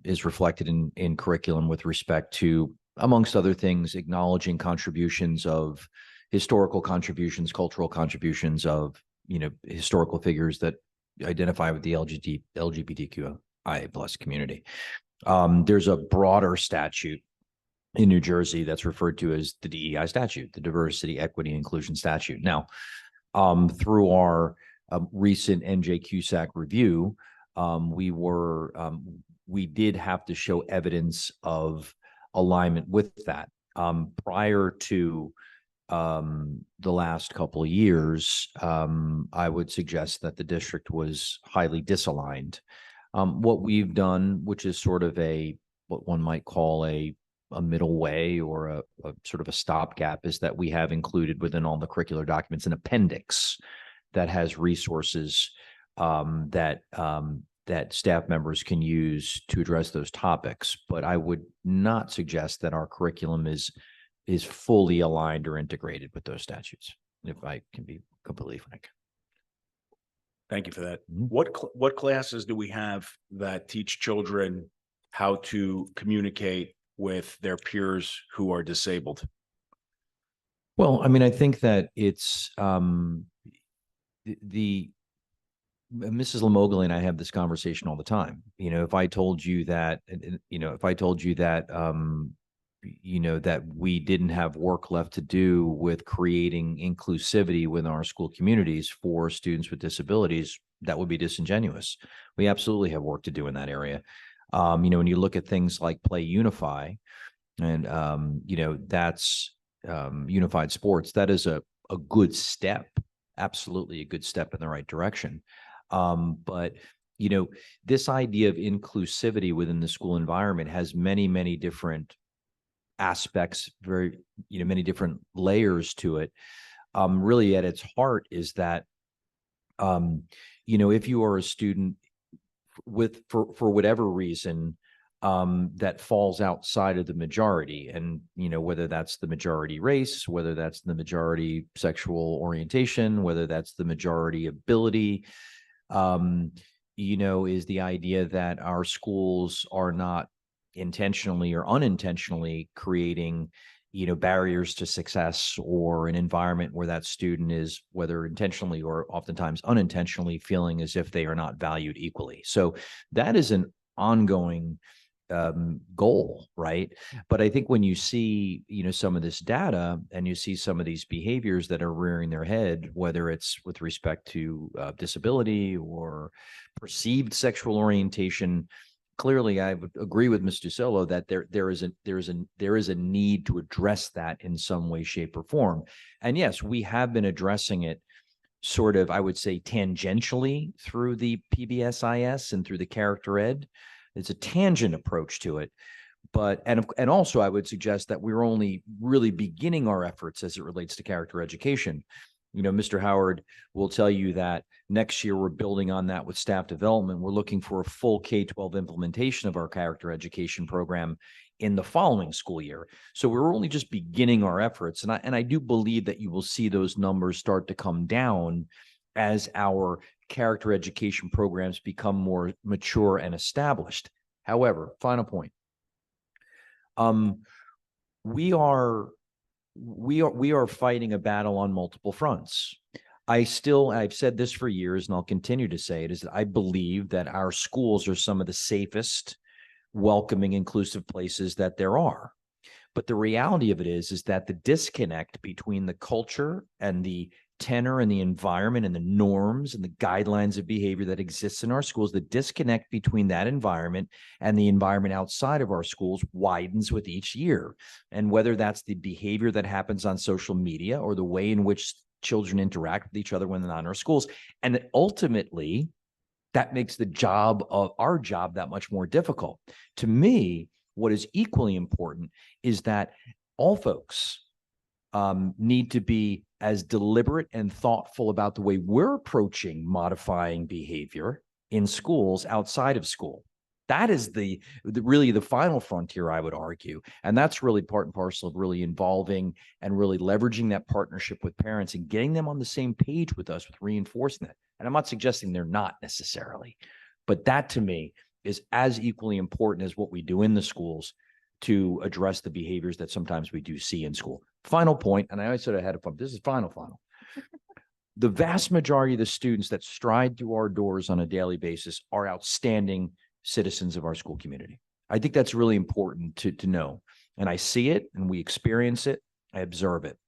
is reflected in curriculum with respect to, amongst other things, acknowledging contributions of historical contributions, cultural contributions of, historical figures that identify with the LGBTQIA+ community. There's a broader statute in New Jersey that's referred to as the DEI statute, the Diversity, Equity, and Inclusion statute. Now, through our recent NJQSAC review, we did have to show evidence of alignment with that. Prior to the last couple of years, I would suggest that the district was highly disaligned. What we've done, which is sort of what one might call a middle way or a sort of a stopgap, is that we have included within all the curricular documents an appendix that has resources that staff members can use to address those topics. But I would not suggest that our curriculum is fully aligned or integrated with those statutes, if I can be completely frank. Thank you for that. Mhm. What classes do we have that teach children how to communicate with their peers who are disabled? Well, I mean, I think that it's Mrs. Lamogli and I have this conversation all the time. If I told you that, that we didn't have work left to do with creating inclusivity within our school communities for students with disabilities, that would be disingenuous. We absolutely have work to do in that area. When you look at things like Play Unify, and that's unified sports, that is a good step, absolutely a good step in the right direction. But this idea of inclusivity within the school environment has many, many different aspects, many different layers to it. Really at its heart is that, if you are a student for whatever reason, that falls outside of the majority. And, whether that's the majority race, whether that's the majority sexual orientation, whether that's the majority ability, is the idea that our schools are not intentionally or unintentionally creating, barriers to success or an environment where that student is, whether intentionally or oftentimes unintentionally, feeling as if they are not valued equally. So that is an ongoing goal, right? But I think when you see, some of this data and you see some of these behaviors that are rearing their head, whether it's with respect to disability or perceived sexual orientation, clearly I would agree with Mr. Solo that there is a need to address that in some way, shape, or form. And yes, we have been addressing it sort of, I would say, tangentially through the PBSIS and through the character ed. It's a tangent approach to it. But, and also I would suggest that we're only really beginning our efforts as it relates to character education. Mr. Howard will tell you that next year we're building on that with staff development. We're looking for a full K-12 implementation of our character education program in the following school year. So we're only just beginning our efforts. And I do believe that you will see those numbers start to come down as our character education programs become more mature and established. However, final point. We are fighting a battle on multiple fronts. I've said this for years, and I'll continue to say it, is that I believe that our schools are some of the safest, welcoming, inclusive places that there are. But the reality of it is that the disconnect between the culture and the tenor and the environment and the norms and the guidelines of behavior that exists in our schools, the disconnect between that environment and the environment outside of our schools widens with each year. And whether that's the behavior that happens on social media or the way in which children interact with each other when they're not in our schools, and ultimately that makes our job that much more difficult. To me, what is equally important is that all folks need to be as deliberate and thoughtful about the way we're approaching modifying behavior in schools outside of school. That is really the final frontier, I would argue. And that's really part and parcel of really involving and really leveraging that partnership with parents and getting them on the same page with us with reinforcing it. And I'm not suggesting they're not necessarily, but that to me is as equally important as what we do in the schools to address the behaviors that sometimes we do see in school. Final point, and I always said I had a fun. This is final. The vast majority of the students that stride through our doors on a daily basis are outstanding citizens of our school community. I think that's really important to know. And I see it and we experience it. I observe it.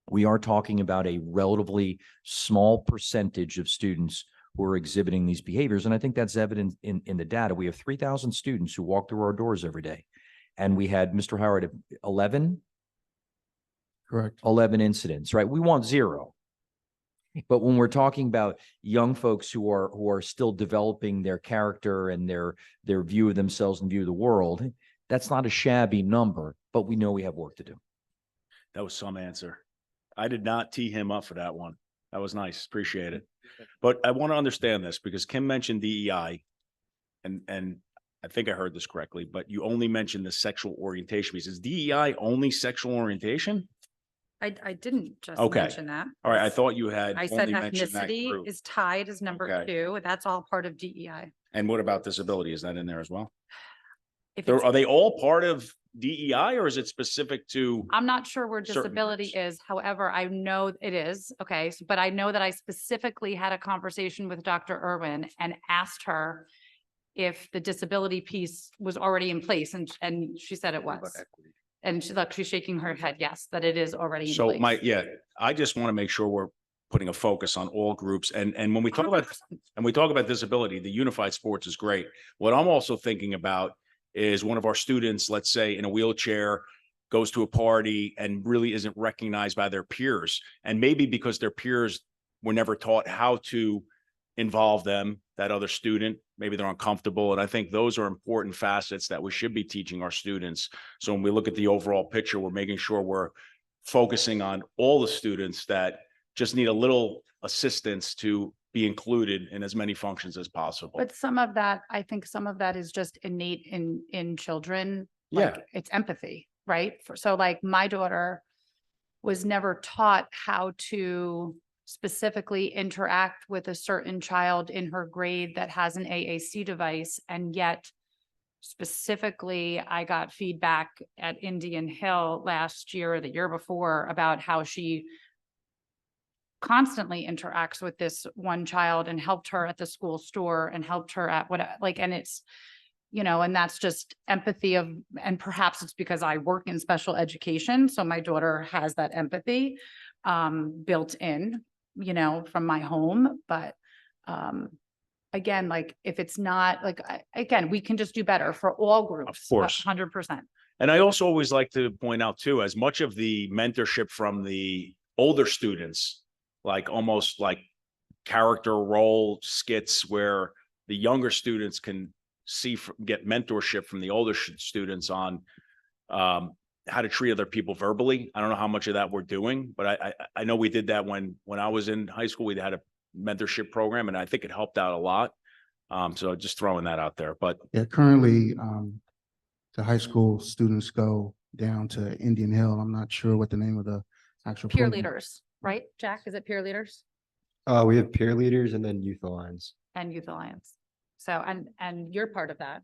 We are talking about a relatively small percentage of students who are exhibiting these behaviors. And I think that's evident in the data. We have 3,000 students who walk through our doors every day. And we had, Mr. Howard, 11? Correct. 11 incidents, right? We want 0. But when we're talking about young folks who are still developing their character and their view of themselves and view of the world, that's not a shabby number, but we know we have work to do. That was some answer. I did not tee him up for that one. That was nice. Appreciate it. But I want to understand this because Kim mentioned DEI and I think I heard this correctly, but you only mentioned the sexual orientation piece. Is DEI only sexual orientation? I didn't just Okay. mention that. All right. I thought you had I said only mentioned that ethnicity group. is tied as number Okay. 2. That's all part of DEI. And what about disability? Is that in there as well? If it's, Are they all part of DEI or is it specific to? I'm not sure where certain disability groups? is. However, I know it is. Okay. But I know that I specifically had a conversation with Dr. Irwin and asked her if the disability piece was already in place. And she said it was. And she's shaking her head. Yes, that it is already in So place. I just want to make sure we're putting a focus on all groups. And when we talk 100%. about disability, the unified sports is great. What I'm also thinking about is one of our students, let's say in a wheelchair, goes to a party and really isn't recognized by their peers. And maybe because their peers were never taught how to involve them, that other student, maybe they're uncomfortable. And I think those are important facets that we should be teaching our students. So when we look at the overall picture, we're making sure we're focusing on all the students that just need a little assistance to be included in as many functions as possible. But some of that, I think some of that is just innate in children. Yeah. Like it's empathy, right? So like my daughter was never taught how to specifically interact with a certain child in her grade that has an AAC device. And yet specifically, I got feedback at Indian Hill last year or the year before about how she constantly interacts with this one child and helped her at the school store and helped her at what, like, and it's, you know, and that's just empathy of, and perhaps it's because I work in special education. So my daughter has that empathy built in, you know, from my home. But again, like if it's not like, again, we can just do better for all groups. course. 100%. And I also always like to point out too, as much of the mentorship from the older students, like almost like character role skits where the younger students can get mentorship from the older students on how to treat other people verbally. I don't know how much of that we're doing, but I know we did that when I was in high school. We had a mentorship program, and I think it helped out a lot. So just throwing that out there. But Yeah, currently, the high school students go down to Indian Hill. I'm not sure what the name of the actual Peer program. leaders, right? Jack, is it peer leaders We have peer leaders and then youth alliance. and youth alliance? So, and you're part of that,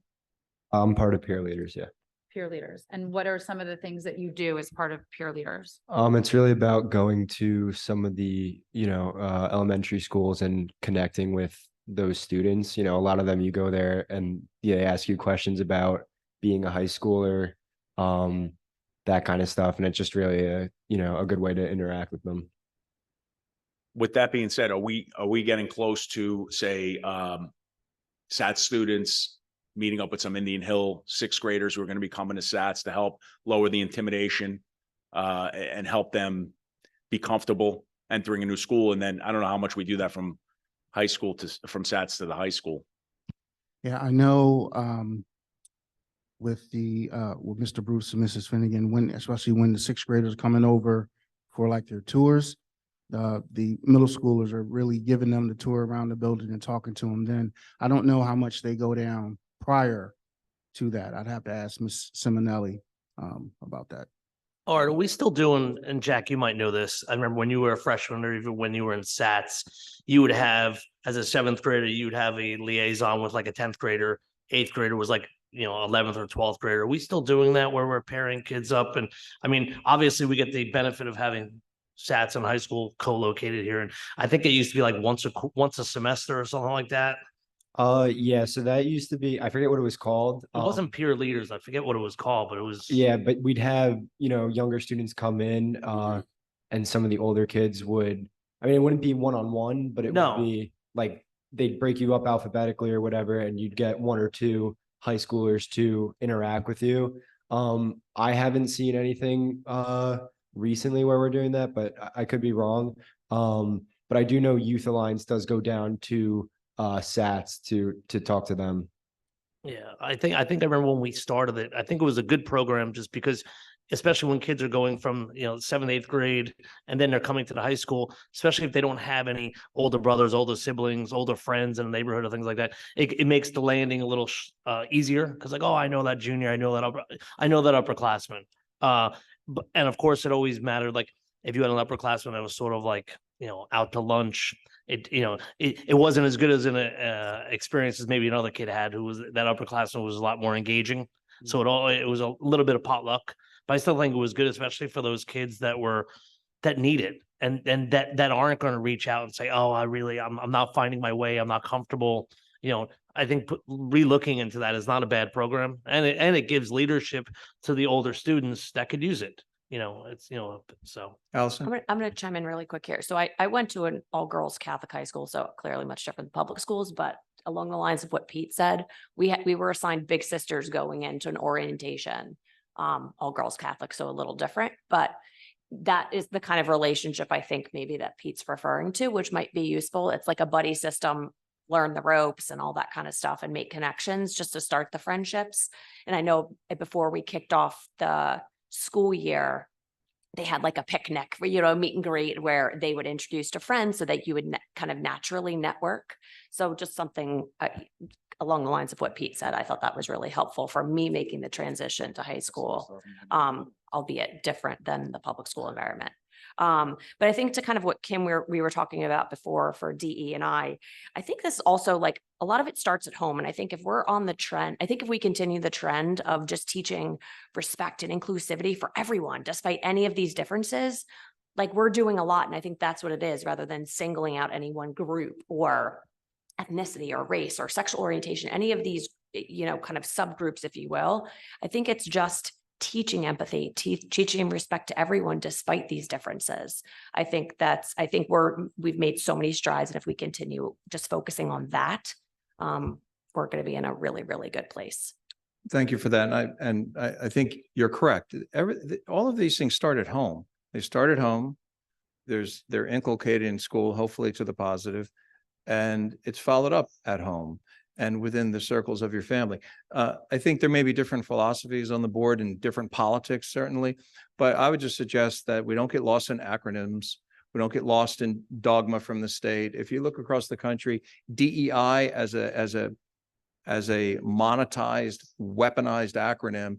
I'm part of peer leaders, yeah. peer leaders. And what are some of the things that you do as part of peer leaders? It's really about going to some of the, elementary schools and connecting with those students. You know, a lot of them, you go there and they ask you questions about being a high schooler, that kind of stuff. And it's just really a good way to interact with them. with that being said, are we getting close to, say, SAT students meeting up with some Indian Hill sixth graders who are going to be coming to SATs to help lower the intimidation and help them be comfortable entering a new school? And then I don't know how much we do that from high school from SATs to the high school. Yeah, I know, with Mr. Bruce and Mrs. Finnegan, especially when the sixth graders are coming over for like their tours, the middle schoolers are really giving them the tour around the building and talking to them. Then I don't know how much they go down prior to that. I'd have to ask Ms. Simonelli about that. Art, are we still doing, and Jack, you might know this. I remember when you were a freshman or even when you were in SATs, you would have, as a seventh grader, you'd have a liaison with like a 10th grader. Eighth grader was like, 11th or 12th grader. Are we still doing that where we're pairing kids up? And I mean, obviously we get the benefit of having SATs in high school co-located here. And I think it used to be like once a semester or something like that. Yeah, so that used to be, I forget what it was called. It wasn't peer leaders. I forget what it was called, but it was. Yeah, but we'd have, younger students come in, and some of the older kids would, it wouldn't be one-on-one, but it No. would be like, they'd break you up alphabetically or whatever, and you'd get one or two high schoolers to interact with you. I haven't seen anything, recently where we're doing that, but I could be wrong. But I do know Youth Alliance does go down to, SATs to talk to them. Yeah, I think I remember when we started it, I think it was a good program just because, especially when kids are going from, 7th, 8th grade, and then they're coming to the high school, especially if they don't have any older brothers, older siblings, older friends in the neighborhood or things like that, it makes the landing a little easier. Cause like, oh, I know that junior, I know that upperclassman. And of course it always mattered. Like if you had an upperclassman that was sort of like, out to lunch, it wasn't as good as an experience as maybe another kid had who was that upperclassman was a lot more engaging. So it was a little bit of potluck, but I still think it was good, especially for those kids that need it and that aren't going to reach out and say, oh, I'm not finding my way. I'm not comfortable. I think relooking into that is not a bad program, and it gives leadership to the older students that could use it. So. Allison? I'm going to chime in really quick here. So I went to an all-girls Catholic high school, so clearly much different than public schools, but along the lines of what Pete said, we were assigned big sisters going into an orientation, all-girls Catholic, so a little different, but that is the kind of relationship I think maybe that Pete's referring to, which might be useful. It's like a buddy system, learn the ropes and all that kind of stuff and make connections just to start the friendships. And I know before we kicked off the school year, they had like a picnic, a meet and greet where they would introduce to friends so that you would kind of naturally network. So just something along the lines of what Pete said, I thought that was really helpful for me making the transition to high school, albeit different than the public school environment. But I think to kind of what Kim, we were talking about before for DE and I think this also, like, a lot of it starts at home. And I think if we're on the trend, I think if we continue the trend of just teaching respect and inclusivity for everyone, despite any of these differences, like, we're doing a lot. And I think that's what it is, rather than singling out any one group or ethnicity or race or sexual orientation, any of these, kind of subgroups, if you will. I think it's just teaching empathy, teaching respect to everyone despite these differences. I think we've made so many strides. And if we continue just focusing on that, we're going to be in a really, really good place. Thank you for that. I think you're correct. All of these things start at home. They start at home. They're inculcated in school, hopefully to the positive, and it's followed up at home and within the circles of your family. I think there may be different philosophies on the board and different politics, certainly, but I would just suggest that we don't get lost in acronyms. We don't get lost in dogma from the state. If you look across the country, DEI as a monetized, weaponized acronym,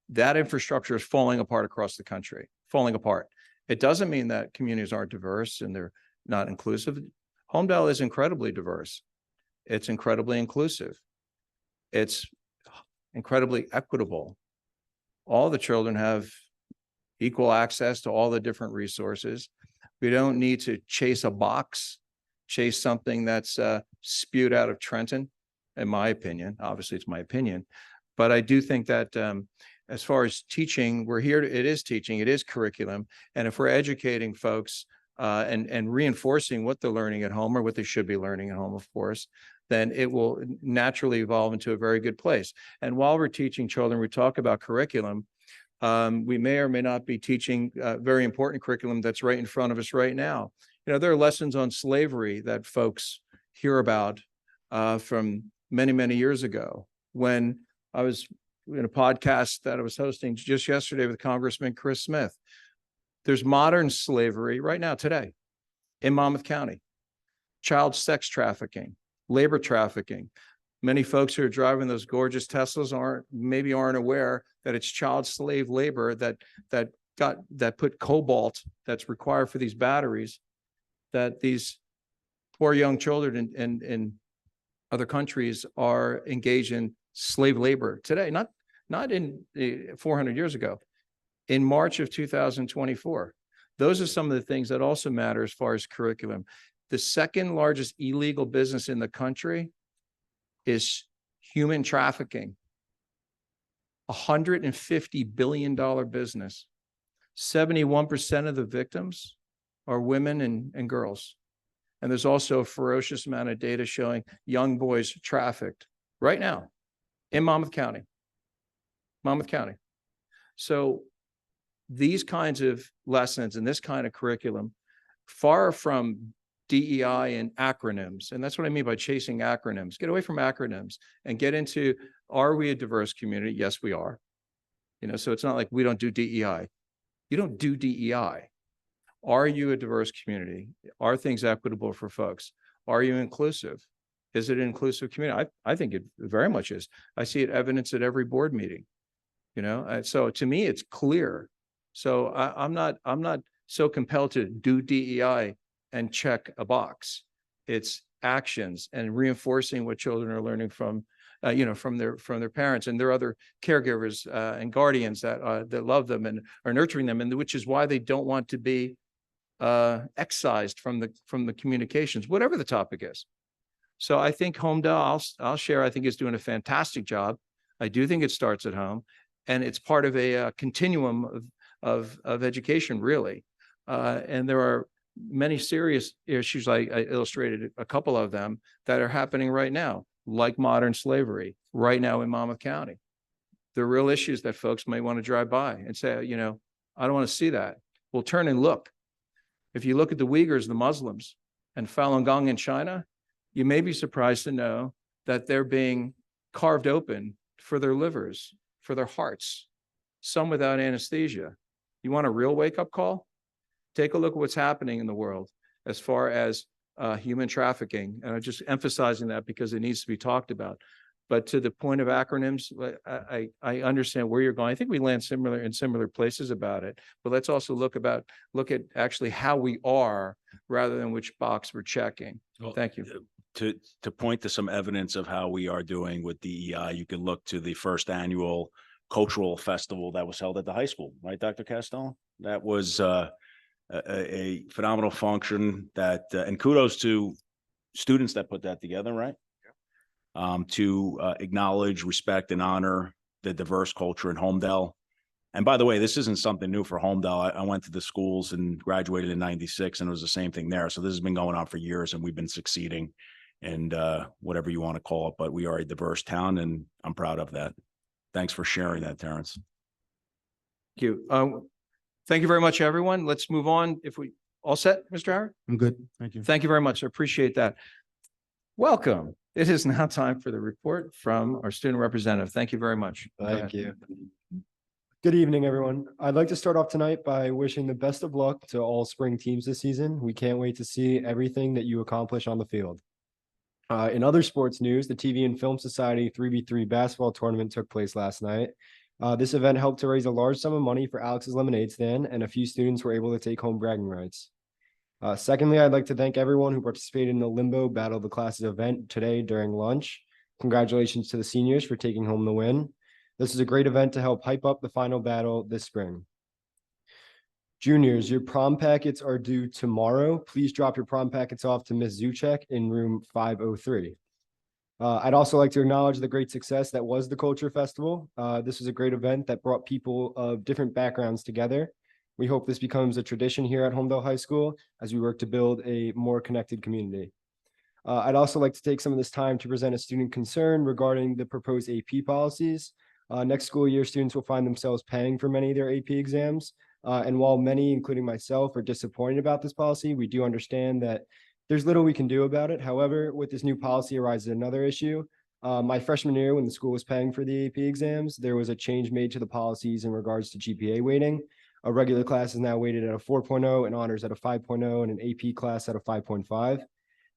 that infrastructure is falling apart across the country, falling apart. It doesn't mean that communities aren't diverse and they're not inclusive. Homedale is incredibly diverse. It's incredibly inclusive. It's incredibly equitable. All the children have equal access to all the different resources. We don't need to chase a box, chase something that's spewed out of Trenton, in my opinion. Obviously, it's my opinion. But I do think that as far as teaching, it is teaching, it is curriculum. And if we're educating folks and reinforcing what they're learning at home or what they should be learning at home, of course, then it will naturally evolve into a very good place. And while we're teaching children, we talk about curriculum. We may or may not be teaching very important curriculum that's right in front of us right now. There are lessons on slavery that folks hear about from many, many years ago. When I was in a podcast that I was hosting just yesterday with Congressman Chris Smith, there's modern slavery right now, today, in Monmouth County. Child sex trafficking, labor trafficking. Many folks who are driving those gorgeous Teslas aren't aware that it's child slave labor that put cobalt that's required for these batteries, that these poor young children in other countries are engaged in slave labor today, not in 400 years ago, in March of 2024. Those are some of the things that also matter as far as curriculum. The second largest illegal business in the country is human trafficking. $150 billion business. 71% of the victims are women and girls. And there's also a ferocious amount of data showing young boys trafficked right now in Monmouth County. So these kinds of lessons and this kind of curriculum, far from DEI and acronyms, and that's what I mean by chasing acronyms. Get away from acronyms and get into, are we a diverse community? Yes, we are. So it's not like we don't do DEI. You don't do DEI. Are you a diverse community? Are things equitable for folks? Are you inclusive? Is it an inclusive community? I think it very much is. I see it evidenced at every board meeting. So to me, it's clear. So I'm not so compelled to do DEI and check a box. It's actions and reinforcing what children are learning from their parents and their other caregivers and guardians that love them and are nurturing them, and which is why they don't want to be excised from the communications, whatever the topic is. So I think Homedale, I'll share, I think is doing a fantastic job. I do think it starts at home, and it's part of a continuum of education, really. And there are many serious issues. I illustrated a couple of them that are happening right now, like modern slavery right now in Monmouth County. There are real issues that folks may want to drive by and say, I don't want to see that. Well, turn and look. If you look at the Uyghurs, the Muslims, and Falun Gong in China, you may be surprised to know that they're being carved open for their livers, for their hearts, some without anesthesia. You want a real wake-up call? Take a look at what's happening in the world as far as human trafficking. And I'm just emphasizing that because it needs to be talked about. But to the point of acronyms, I understand where you're going. I think we land in similar places about it. But let's also look at actually how we are rather than which box we're checking. Well, Thank you. To point to some evidence of how we are doing with DEI, you can look to the first annual cultural festival that was held at the high school, right, Dr. Castello? That was a phenomenal function that, and kudos to students that put that together, right? To acknowledge, respect, and honor the diverse culture in Homedale. And by the way, this isn't something new for Homedale. I went to the schools and graduated in '96, and it was the same thing there. So this has been going on for years, and we've been succeeding in whatever you want to call it. But we are a diverse town, and I'm proud of that. Thanks for sharing that, Terrence. Thank you. Thank you very much, everyone. Let's move on. If we all set, Mr. Howard? I'm good. Thank you. Thank you very much. I appreciate that. Welcome. It is now time for the report from our student representative. Thank you very much. Go ahead. Thank you. Good evening, everyone. I'd like to start off tonight by wishing the best of luck to all spring teams this season. We can't wait to see everything that you accomplish on the field. In other sports news, the TV and Film Society 3v3 basketball tournament took place last night. This event helped to raise a large sum of money for Alex's Lemonade Stand, and a few students were able to take home bragging rights. Secondly, I'd like to thank everyone who participated in the Limbo Battle of the Classes event today during lunch. Congratulations to the seniors for taking home the win. This is a great event to help hype up the final battle this spring. Juniors, your prom packets are due tomorrow. Please drop your prom packets off to Ms. Zuchek in room 503. I'd also like to acknowledge the great success that was the Culture Festival. This was a great event that brought people of different backgrounds together. We hope this becomes a tradition here at Homedale High School as we work to build a more connected community. I'd also like to take some of this time to present a student concern regarding the proposed AP policies. Next school year, students will find themselves paying for many of their AP exams. And while many, including myself, are disappointed about this policy, we do understand that there's little we can do about it. However, with this new policy arises another issue. My freshman year, when the school was paying for the AP exams, there was a change made to the policies in regards to GPA weighting. A regular class is now weighted at a 4.0, and honors at a 5.0, and an AP class at a 5.5.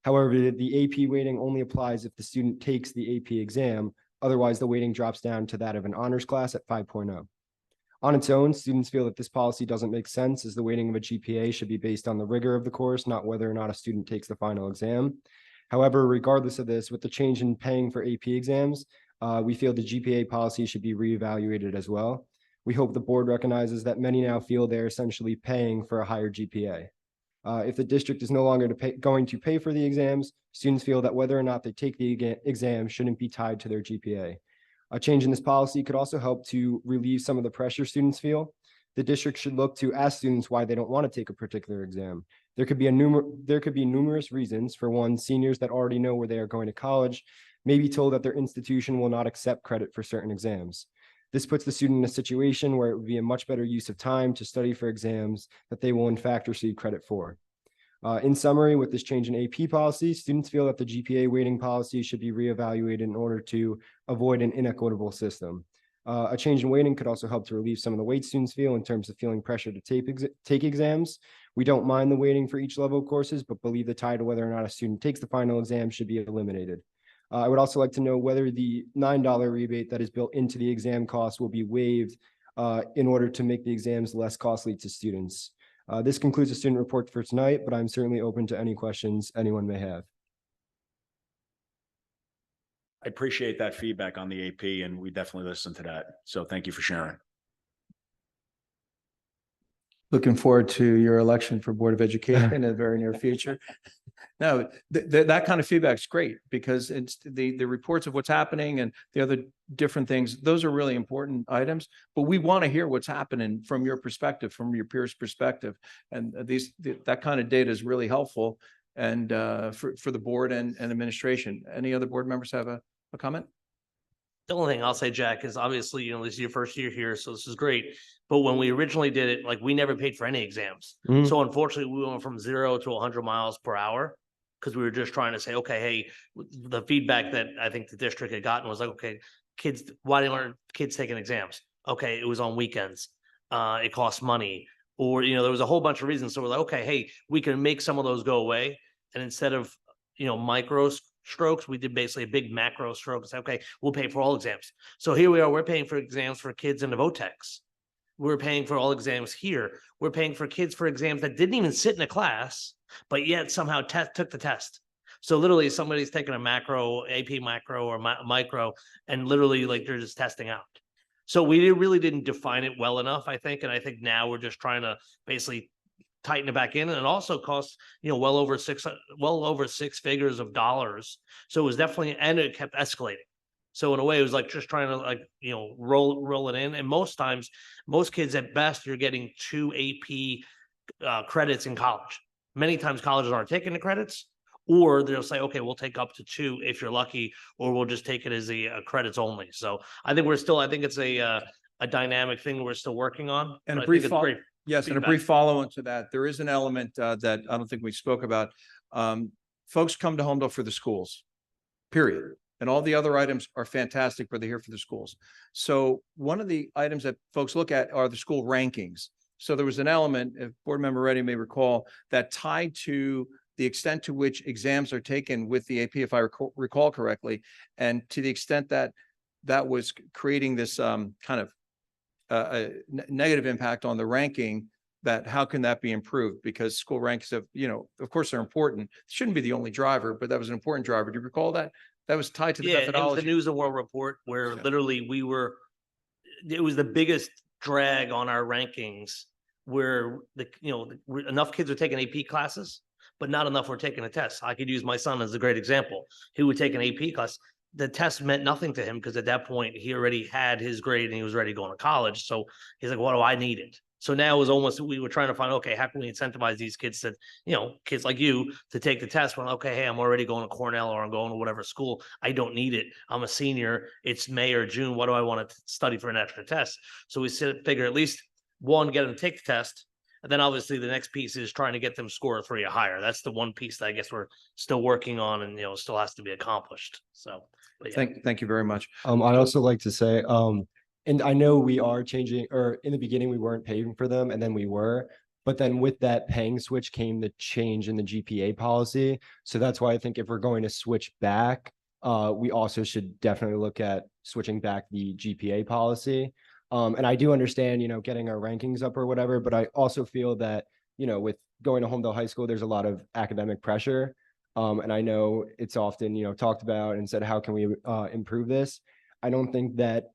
However, the AP weighting only applies if the student takes the AP exam. Otherwise, the weighting drops down to that of an honors class at 5.0. On its own, students feel that this policy doesn't make sense, as the weighting of a GPA should be based on the rigor of the course, not whether or not a student takes the final exam. However, regardless of this, with the change in paying for AP exams, we feel the GPA policy should be reevaluated as well. We hope the board recognizes that many now feel they're essentially paying for a higher GPA. If the district is no longer going to pay for the exams, students feel that whether or not they take the exam shouldn't be tied to their GPA. A change in this policy could also help to relieve some of the pressure students feel. The district should look to ask students why they don't want to take a particular exam. There could be numerous reasons. For one, seniors that already know where they are going to college may be told that their institution will not accept credit for certain exams. This puts the student in a situation where it would be a much better use of time to study for exams that they will in fact receive credit for. In summary, with this change in AP policy, students feel that the GPA weighting policy should be reevaluated in order to avoid an inequitable system. A change in weighting could also help to relieve some of the weight students feel in terms of feeling pressure to take exams. We don't mind the weighting for each level of courses, but believe the tie to whether or not a student takes the final exam should be eliminated. I would also like to know whether the $9 rebate that is built into the exam cost will be waived in order to make the exams less costly to students. This concludes the student report for tonight, but I'm certainly open to any questions anyone may have. I appreciate that feedback on the AP, and we definitely listen to that. So thank you for sharing. Looking forward to your election for Board of Education in the very near future. No, that kind of feedback is great because it's the reports of what's happening and the other different things. Those are really important items, but we want to hear what's happening from your perspective, from your peers' perspective. And that kind of data is really helpful and for the board and administration. Any other board members have a comment? The only thing I'll say, Jack, is obviously, this is your first year here, so this is great. But when we originally did it, like, we never paid for any exams. Mhm. So unfortunately, we went from 0 to 100 miles per hour because we were just trying to say, okay, hey, the feedback that I think the district had gotten was like, okay, kids, why didn't kids taking exams? Okay, it was on weekends. it costs money, or, there was a whole bunch of reasons. So we're like, okay, hey, we can make some of those go away. And instead of, micro strokes, we did basically a big macro stroke. Say, okay, we'll pay for all exams. So here we are, we're paying for exams for kids in the VOTEX. We're paying for all exams here. We're paying for kids for exams that didn't even sit in a class, but yet somehow took the test. So literally somebody's taking a macro, AP macro or micro, and literally like they're just testing out. So we really didn't define it well enough, I think. And I think now we're just trying to basically tighten it back in. And it also costs, well over six figures of dollars. So it was definitely, and it kept escalating. So in a way, it was like just trying to roll it in. And most times, most kids at best, you're getting 2 AP credits in college. Many times colleges aren't taking the credits, or they'll say, okay, we'll take up to 2 if you're lucky, or we'll just take it as the credits only. So I think it's a dynamic thing we're still working on. And but a I brief think it's great Yes, and a feedback. brief follow-on to that. There is an element that I don't think we spoke about. Folks come to Homedale for the schools, period. And all the other items are fantastic, but they're here for the schools. So one of the items that folks look at are the school rankings. So there was an element, if Board Member Reddy may recall, that tied to the extent to which exams are taken with the AP, if I recall correctly, and to the extent that that was creating this kind of a negative impact on the ranking, that how can that be improved? Because school rankings have, of course, they're important. Shouldn't be the only driver, but that was an important driver. Do you recall that? That was tied to the It was the methodology. News and World Report where literally it was the biggest drag on our rankings, where enough kids are taking AP classes, but not enough were taking a test. I could use my son as a great example. He would take an AP class. The test meant nothing to him because at that point he already had his grade and he was ready to go to college. So he's like, what do I need it? So now it was almost, we were trying to find, okay, how can we incentivize these kids to, kids like you to take the test when, okay, hey, I'm already going to Cornell or I'm going to whatever school. I don't need it. I'm a senior. It's May or June. What do I want to study for an extra test? So we figure at least one, get them to take the test. And then obviously the next piece is trying to get them score a 3 or higher. That's the one piece that I guess we're still working on and, still has to be accomplished. So, but yeah. Thank you very much. I'd also like to say, and I know we are changing, or in the beginning, we weren't paying for them and then we were, but then with that paying switch came the change in the GPA policy. So that's why I think if we're going to switch back, we also should definitely look at switching back the GPA policy. And I do understand, getting our rankings up or whatever, but I also feel that, with going to Homedale High School, there's a lot of academic pressure. And I know it's often, talked about and said, how can we improve this? I don't think that,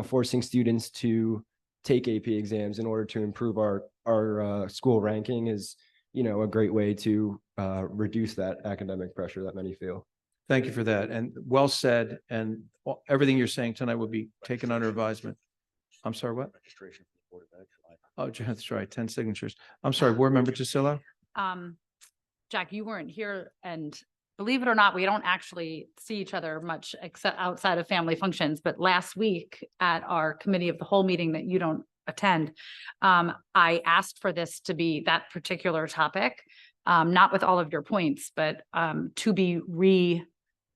forcing students to take AP exams in order to improve our school ranking is, a great way to reduce that academic pressure that many feel. Thank you for that. And well said. And everything you're saying tonight will be taken under advisement. I'm sorry, what? Oh, that's right. 10 signatures. I'm sorry, Board Member Tassilo? Jack, you weren't here, and believe it or not, we don't actually see each other much except outside of family functions. But last week at our committee of the whole meeting that you don't attend, I asked for this to be that particular topic, not with all of your points, but to be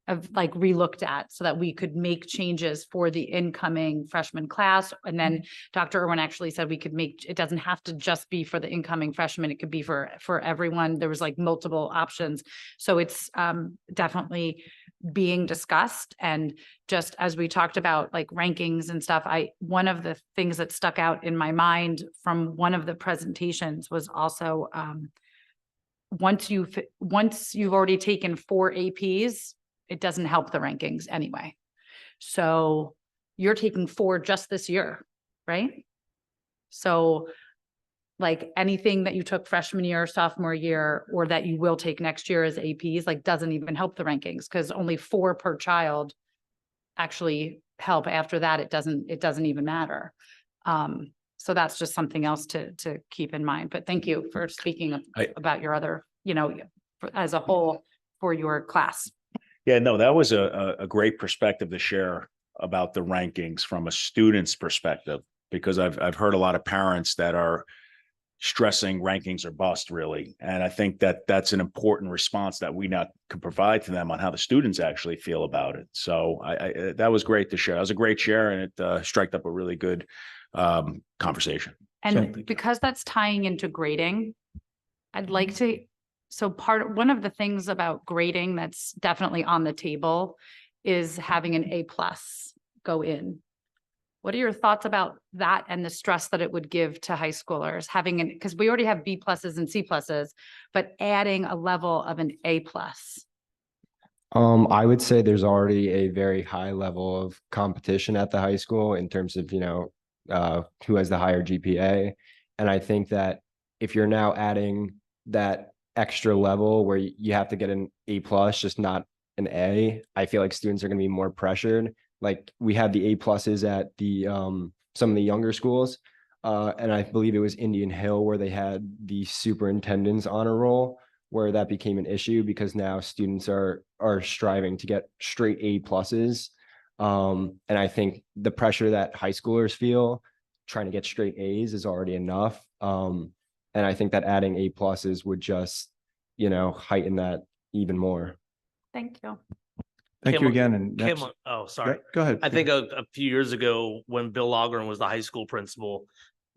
re-looked at so that we could make changes for the incoming freshman class. And then Dr. Irwin actually said we could it doesn't have to just be for the incoming freshmen. It could be for everyone. There was multiple options. So it's definitely being discussed. And just as we talked about rankings and stuff, one of the things that stuck out in my mind from one of the presentations was also once you've already taken 4 APs, it doesn't help the rankings anyway. So you're taking 4 just this year, right? So anything that you took freshman year, sophomore year, or that you will take next year as APs, doesn't even help the rankings because only 4 per child actually help. After that, it doesn't even matter. So that's just something else to keep in mind. But thank you for speaking about your other, as a whole for your class. Yeah, no, that was a great perspective to share about the rankings from a student's perspective, because I've heard a lot of parents that are stressing rankings or bust, really. And I think that that's an important response that we now can provide to them on how the students actually feel about it. So that was great to share. That was a great share, and it struck up a really good conversation. And because that's tying into grading, I'd like to, so one of the things about grading that's definitely on the table is having an A+ go in. What are your thoughts about that and the stress that it would give to high schoolers having an, because we already have B+ and C+, but adding a level of an A+. I would say there's already a very high level of competition at the high school in terms of, who has the higher GPA. And I think that if you're now adding that extra level where you have to get an A+, just not an A, I feel like students are going to be more pressured. Like we had the A+ at the some of the younger schools. And I believe it was Indian Hill where they had the superintendent's honor roll, where that became an issue because now students are striving to get straight A+. And I think the pressure that high schoolers feel trying to get straight A's is already enough. And I think that adding A+ would just, heighten that even more. Thank you. Thank you Kim- again. And Kim, next, oh, sorry. go ahead. I think a few years ago, when Bill Logren was the high school principal,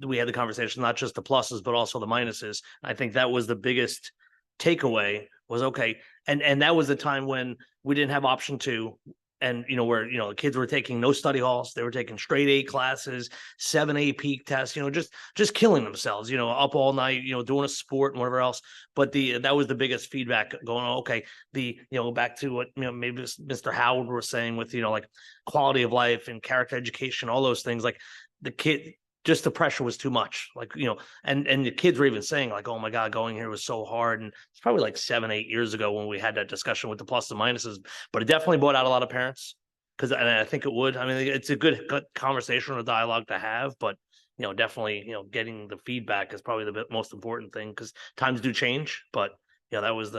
we had the conversation, not just the pluses, but also the minuses. I think that was the biggest takeaway was, okay. And that was the time when we didn't have option 2. And, where, the kids were taking no study halls, they were taking straight A classes, 7 AP tests, just killing themselves, up all night, doing a sport and whatever else. But that was the biggest feedback going on. Okay. Back to what, maybe Mr. Howard was saying with, like quality of life and character education, all those things, like the kid, just the pressure was too much. Like, and the kids were even saying like, oh my God, going here was so hard. And it's probably like 7-8 years ago when we had that discussion with the plus and minuses, but it definitely brought out a lot of parents. And I think it would, I mean, it's a good conversation or dialogue to have, but definitely, getting the feedback is probably the most important thing because times do change, but that was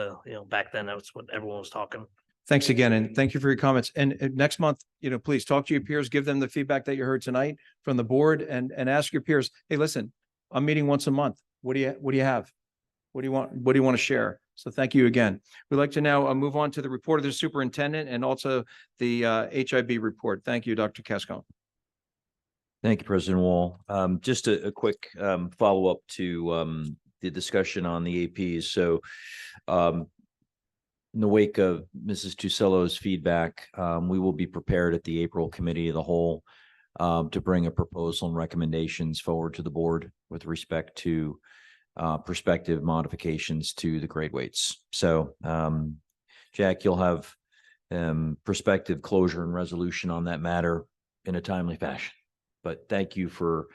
back then, that was what everyone was talking. Thanks again, and thank you for your comments. And next month, please talk to your peers, give them the feedback that you heard tonight from the board, and ask your peers, hey, listen, I'm meeting once a month. What do you have? What do you want? What do you want to share? So thank you again. We'd like to now move on to the report of the superintendent and also the HIB report. Thank you, Dr. Cascone. Thank you, President Wall. Just a quick follow-up to the discussion on the APs. So in the wake of Mrs. Tucello's feedback, we will be prepared at the April Committee of the Whole to bring a proposal and recommendations forward to the board with respect to prospective modifications to the grade weights. So, Jack, you'll have prospective closure and resolution on that matter in a timely fashion. But thank you for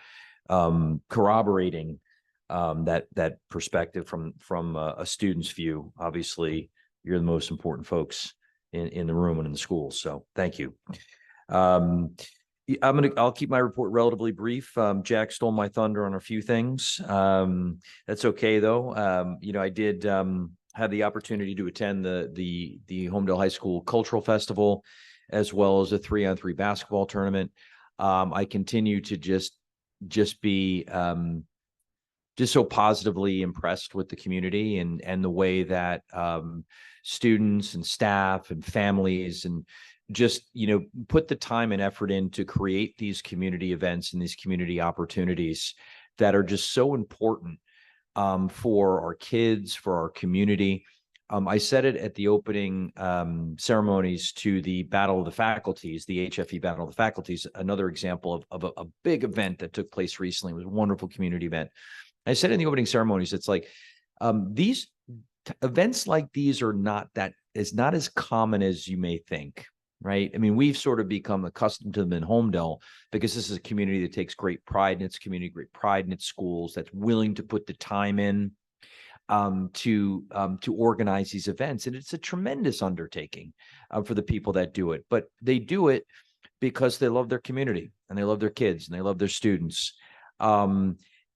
corroborating that perspective from a student's view. Obviously, you're the most important folks in the room and in the school. So thank you. I'll keep my report relatively brief. Jack stole my thunder on a few things. That's okay though. I did have the opportunity to attend the Homedale High School Cultural Festival, as well as a 3-on-3 basketball tournament. I continue to just be just so positively impressed with the community and the way that students and staff and families and just, put the time and effort in to create these community events and these community opportunities that are just so important for our kids, for our community. I said it at the opening ceremonies to the Battle of the Faculties, the HFE Battle of the Faculties, another example of a big event that took place recently. It was a wonderful community event. I said in the opening ceremonies, it's like these events like these are not as common as you may think, right? I mean, we've sort of become accustomed to them in Homedale because this is a community that takes great pride in its community, great pride in its schools, that's willing to put the time in to organize these events. And it's a tremendous undertaking for the people that do it, but they do it because they love their community and they love their kids and they love their students.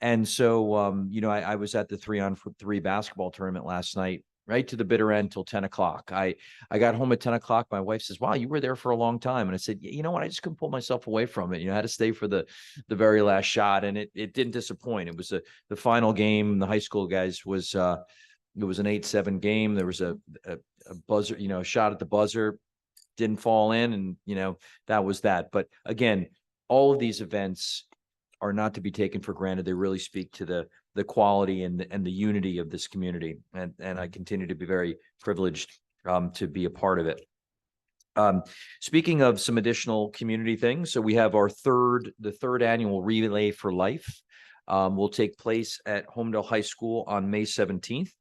And so, I was at the 3-on-3 basketball tournament last night, right to the bitter end till 10 o'clock. I got home at 10 o'clock. My wife says, wow, you were there for a long time. And I said, you know what? I just couldn't pull myself away from it. I had to stay for the very last shot, and it didn't disappoint. It was the final game. The high school guys was, it was an 8-7 game. There was a buzzer, a shot at the buzzer, didn't fall in. And, that was that. But again, all of these events are not to be taken for granted. They really speak to the quality and the unity of this community. And I continue to be very privileged to be a part of it. Speaking of some additional community things, so we have the third annual Relay for Life will take place at Homedale High School on May 17th.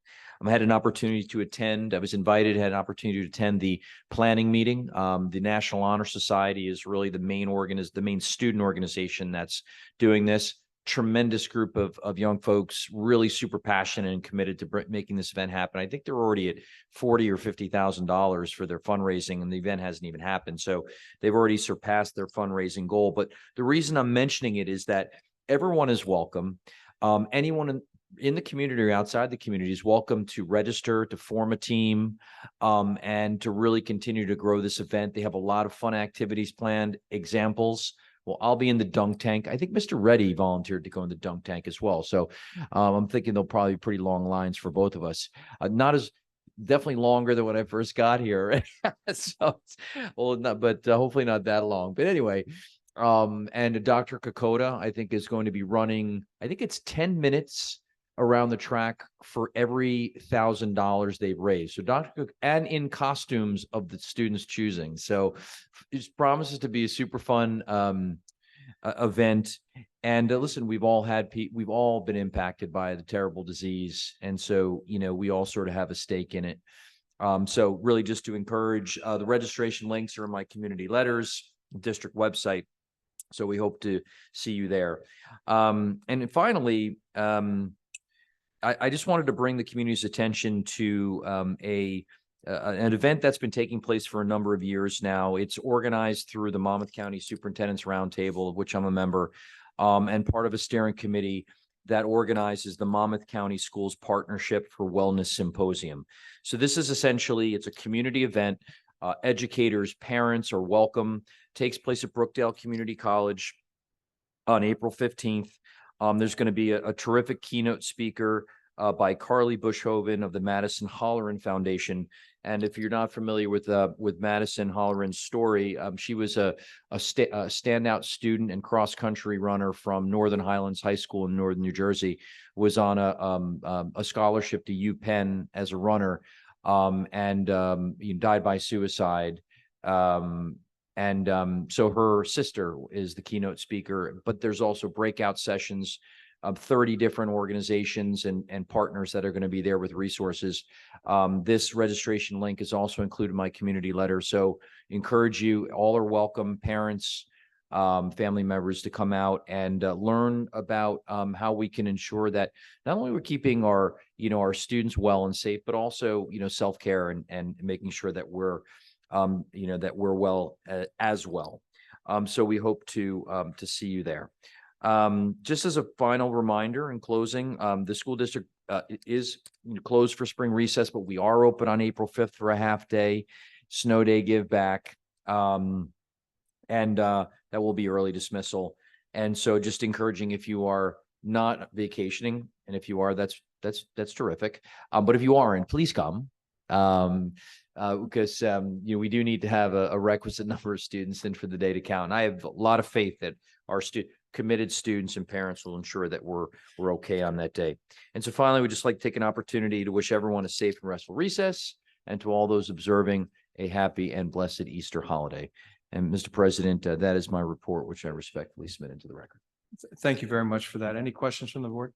I had an opportunity to attend. I was invited, had an opportunity to attend the planning meeting. The National Honor Society is really the main student organization that's doing this. Tremendous group of young folks, really super passionate and committed to making this event happen. I think they're already at $40,000 or $50,000 for their fundraising, and the event hasn't even happened. So they've already surpassed their fundraising goal. But the reason I'm mentioning it is that everyone is welcome. Anyone in the community or outside the community is welcome to register, to form a team, and to really continue to grow this event. They have a lot of fun activities planned. Examples. Well, I'll be in the dunk tank. I think Mr. Reddy volunteered to go in the dunk tank as well. So I'm thinking there'll probably be pretty long lines for both of us. Not as definitely longer than when I first got here. So, well, but hopefully not that long. But anyway, and Dr. Kokoda, I think, is going to be running, I think it's 10 minutes around the track for every $1,000 they've raised. So Dr. Cook, and in costumes of the students choosing. So it promises to be a super fun event. And listen, we've all been impacted by the terrible disease. And so, we all sort of have a stake in it. So really just to encourage, the registration links are in my community letters, district website. So we hope to see you there. And finally, I just wanted to bring the community's attention to an event that's been taking place for a number of years now. It's organized through the Monmouth County Superintendent's Roundtable, of which I'm a member, and part of a steering committee that organizes the Monmouth County Schools Partnership for Wellness Symposium. So this is essentially, it's a community event. Educators, parents are welcome. Takes place at Brookdale Community College on April 15th. There's going to be a terrific keynote speaker by Carly Bushhoven of the Madison Holleran Foundation. And if you're not familiar with Madison Holleran's story, she was a standout student and cross-country runner from Northern Highlands High School in Northern New Jersey, was on a scholarship to UPenn as a runner, and died by suicide. So her sister is the keynote speaker, but there's also breakout sessions of 30 different organizations and partners that are going to be there with resources. This registration link is also included in my community letter. So encourage you, all are welcome, parents, family members, to come out and learn about how we can ensure that not only we're keeping our students well and safe, but also, self-care and making sure that we're that we're well as well. So we hope to see you there. Just as a final reminder in closing, the school district is closed for spring recess, but we are open on April 5th for a half day, snow day give back. And that will be early dismissal. And so just encouraging, if you are not vacationing, and if you are, that's terrific. But if you aren't, please come. Because we do need to have a requisite number of students in for the day to count. And I have a lot of faith that our committed students and parents will ensure that we're okay on that day. And so finally, we'd just like to take an opportunity to wish everyone a safe and restful recess, and to all those observing a happy and blessed Easter holiday. And Mr. President, that is my report, which I respectfully submit into the record. Thank you very much for that. Any questions from the board?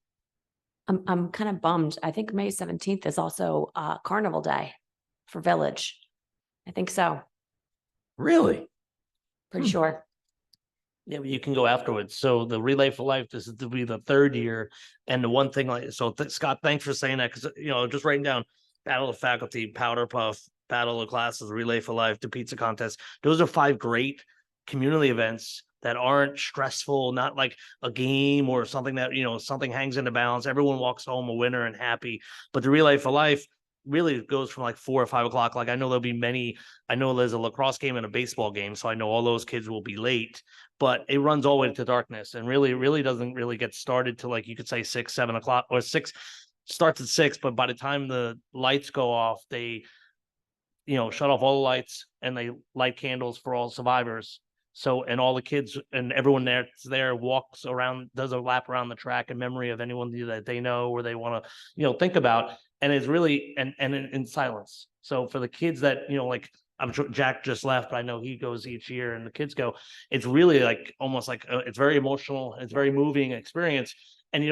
I'm kind of bummed. I think May 17th is also Carnival Day for Village. I think so. Really? Pretty sure. Yeah, but you can go afterwards. So the Relay for Life, this is to be the third year. And the one thing, Scott, thanks for saying that, because, just writing down Battle of Faculty, Powder Puff, Battle of Classes, Relay for Life, the Pizza Contest. Those are 5 great community events that aren't stressful, not like a game or something that, something hangs in the balance. Everyone walks home a winner and happy. But the Relay for Life really goes from like 4 or 5 o'clock. Like I know there's a lacrosse game and a baseball game. So I know all those kids will be late, but it runs all the way to darkness, and really doesn't really get started till, like, you could say 6, 7 o'clock, or 6 starts at 6. But by the time the lights go off, they, shut off all the lights and they light candles for all survivors. So, and all the kids and everyone that's there walks around, does a lap around the track in memory of anyone that they know or they want to, think about. And it's really, and in silence. So for the kids that, like, I'm sure Jack just left, but I know he goes each year and the kids go, it's really like, almost like, it's very emotional. It's very moving experience. And,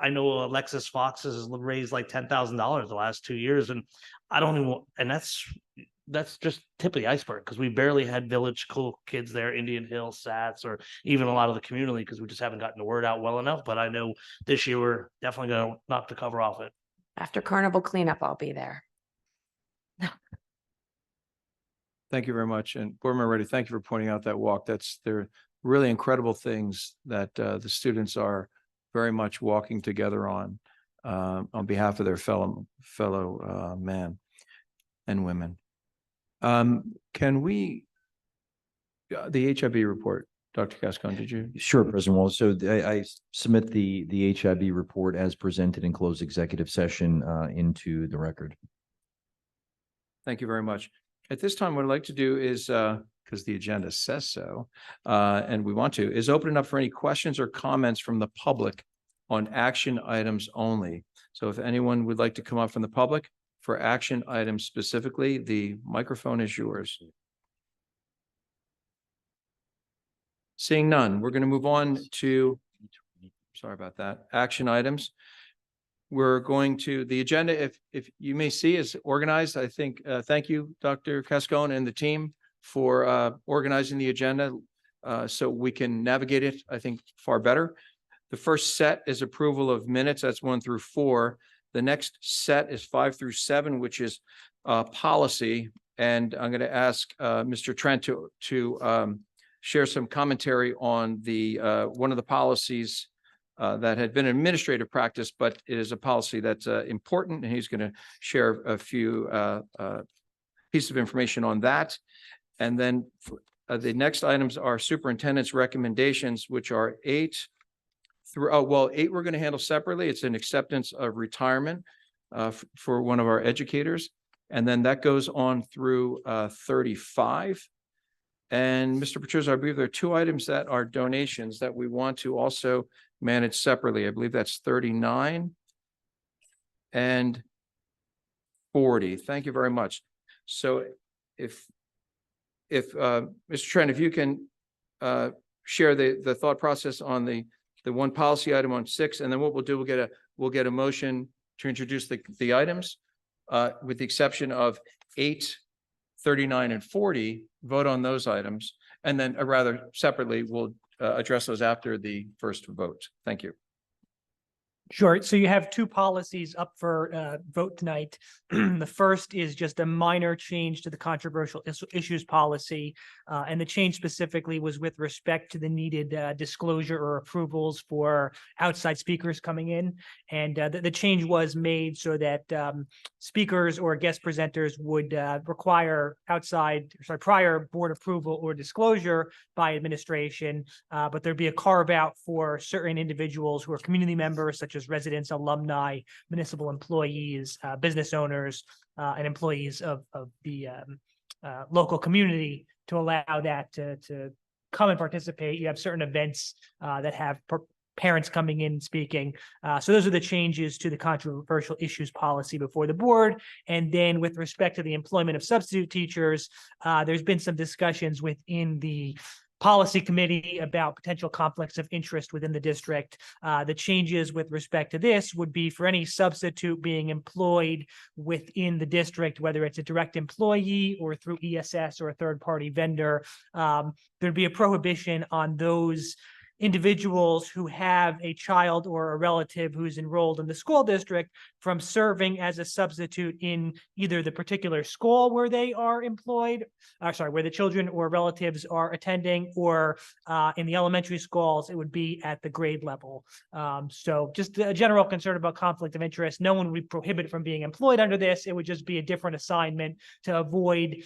I know Alexis Fox has raised like $10,000 the last 2 years. And I don't even, and that's just tip of the iceberg because we barely had village school kids there, Indian Hill, Sats, or even a lot of the community because we just haven't gotten the word out well enough. But I know this year we're definitely going to knock the cover off it. After carnival cleanup, I'll be there. Thank you very much. And Board Member Reddy, thank you for pointing out that walk. They're really incredible things that the students are very much walking together on behalf of their fellow men and women. Can we, the HIB report, Dr. Cascone, did you? Sure, President Wall. So I submit the HIB report as presented in closed executive session into the record. Thank you very much. At this time, what I'd like to do is, because the agenda says so, and we want to, is open it up for any questions or comments from the public on action items only. So if anyone would like to come up from the public for action items specifically, the microphone is yours. Seeing none, we're going to move on to, sorry about that, action items. We're going to, the agenda, if you may see, is organized. I think, thank you, Dr. Cascone and the team for organizing the agenda so we can navigate it, I think, far better. The first set is approval of minutes. That's 1 through 4. The next set is 5 through 7, which is policy. And I'm going to ask Mr. Trent to share some commentary on the one of the policies that had been administrative practice, but it is a policy that's important, and he's going to share a few pieces of information on that. And then the next items are superintendent's recommendations, which are 8 through, 8 we're going to handle separately. It's an acceptance of retirement for one of our educators. And then that goes on through 35. And Mr. Patrizio, I believe there are 2 items that are donations that we want to also manage separately. I believe that's 39 and 40. Thank you very much. So if Mr. Trent, if you can share the thought process on the one policy item on 6, and then what we'll do, we'll get a motion to introduce the items with the exception of 8, 39, and 40, vote on those items, and then rather separately, we'll address those after the first vote. Thank you. Sure. So you have 2 policies up for vote tonight. The first is just a minor change to the controversial issues policy. And the change specifically was with respect to the needed disclosure or approvals for outside speakers coming in. And the change was made so that speakers or guest presenters would require prior board approval or disclosure by administration. But there'd be a carve out for certain individuals who are community members, such as residents, alumni, municipal employees, business owners, and employees of the local community, to allow that to come and participate. You have certain events that have parents coming in and speaking. So those are the changes to the controversial issues policy before the board. And then with respect to the employment of substitute teachers, there's been some discussions within the policy committee about potential conflicts of interest within the district. The changes with respect to this would be for any substitute being employed within the district, whether it's a direct employee or through ESS or a third-party vendor, there'd be a prohibition on those individuals who have a child or a relative who's enrolled in the school district from serving as a substitute in either the particular school where they are employed, where the children or relatives are attending, or in the elementary schools, it would be at the grade level. So just a general concern about conflict of interest. No one would be prohibited from being employed under this. It would just be a different assignment to avoid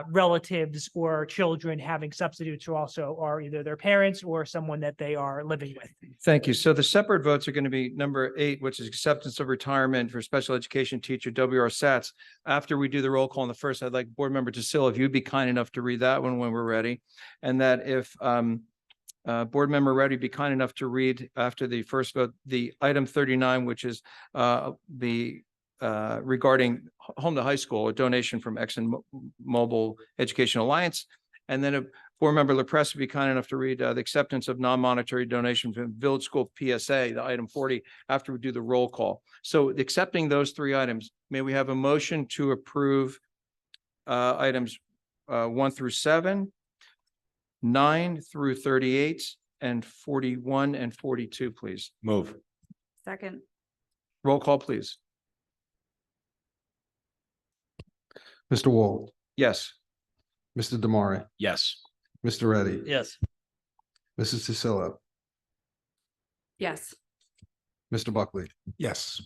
relatives or children having substitutes who also are either their parents or someone that that they are living with. Thank you. So the separate votes are going to be number 8, which is acceptance of retirement for special education teacher W.R. Satz. After we do the roll call on the first, I'd like Board Member Tassilo, if you'd be kind enough to read that one when we're ready. And that if Board Member Reddy be kind enough to read after the first vote, the item 39, which is regarding home to high school, a donation from Exxon Mobil Education Alliance. And then if Board Member LaPresse would be kind enough to read the acceptance of non-monetary donation from Village School PSA, the item 40, after we do the roll call. So accepting those 3 items, may we have a motion to approve items 1 through 7, 9 through 38, and 41 and 42, please. Move. Second. Roll call, please. Mr. Wall, Yes. Mr. Damari, Yes. Mr. Reddy, Yes. Mrs. Tassilo, Yes. Mr. Buckley, Yes.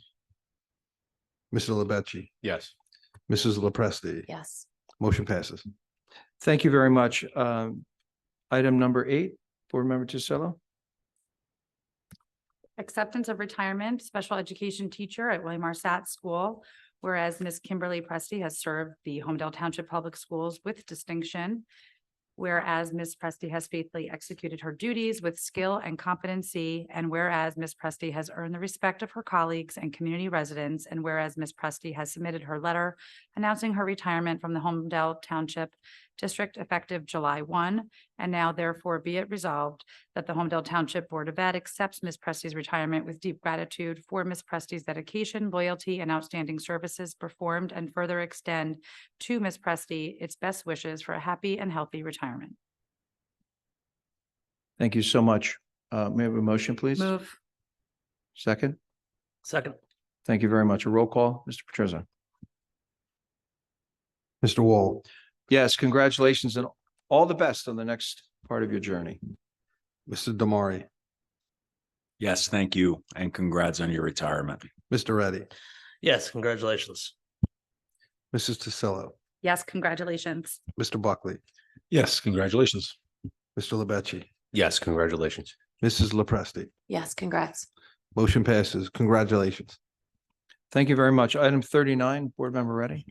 Mr. Lemecchi, Yes. Mrs. LaPresti. Yes. Motion passes. Thank you very much. Item number 8, Board Member Tassilo. Acceptance of retirement, special education teacher at William R. Satz School. Whereas Ms. Kimberly Presti has served the Homedale Township Public Schools with distinction. Whereas Ms. Presti has faithfully executed her duties with skill and competency. And whereas Ms. Presti has earned the respect of her colleagues and community residents. And whereas Ms. Presti has submitted her letter announcing her retirement from the Homedale Township District effective July 1. And now therefore be it resolved that the Homedale Township Board of Ed accepts Ms. Presti's retirement with deep gratitude for Ms. Presti's dedication, loyalty, and outstanding services performed, and further extend to Ms. Presti its best wishes for a happy and healthy retirement. Thank you so much. May I have a motion, please? Move. Second. Second. Thank you very much. A roll call, Mr. Petrizza. Mr. Wall, Yes, congratulations and all the best on the next part of your journey. Mr. Damari, Yes, thank you, and congrats on your retirement. Mr. Reddy, Yes, congratulations. Mrs. Tassilo, Yes, congratulations. Mr. Buckley, Yes, congratulations. Mr. Lemecchi, Yes, congratulations. Mrs. LaPresti. Yes, congrats. Motion passes. Congratulations. Thank you very much. Item 39, Board Member Reddy.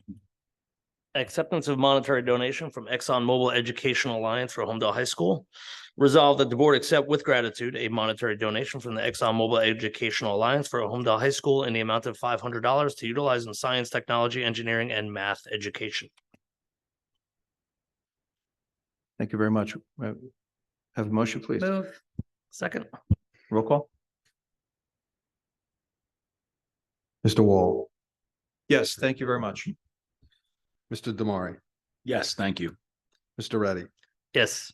Acceptance of monetary donation from Exxon Mobil Education Alliance for Homedale High School. Resolved that the board accept with gratitude a monetary donation from the Exxon Mobil Educational Alliance for Homedale High School in the amount of $500 to utilize in science, technology, engineering, and math education. Thank you very much. Have a motion, please. Move. Second. Roll call. Mr. Wall, Yes, thank you very much. Mr. Damari, Yes, thank you. Mr. Reddy, Yes.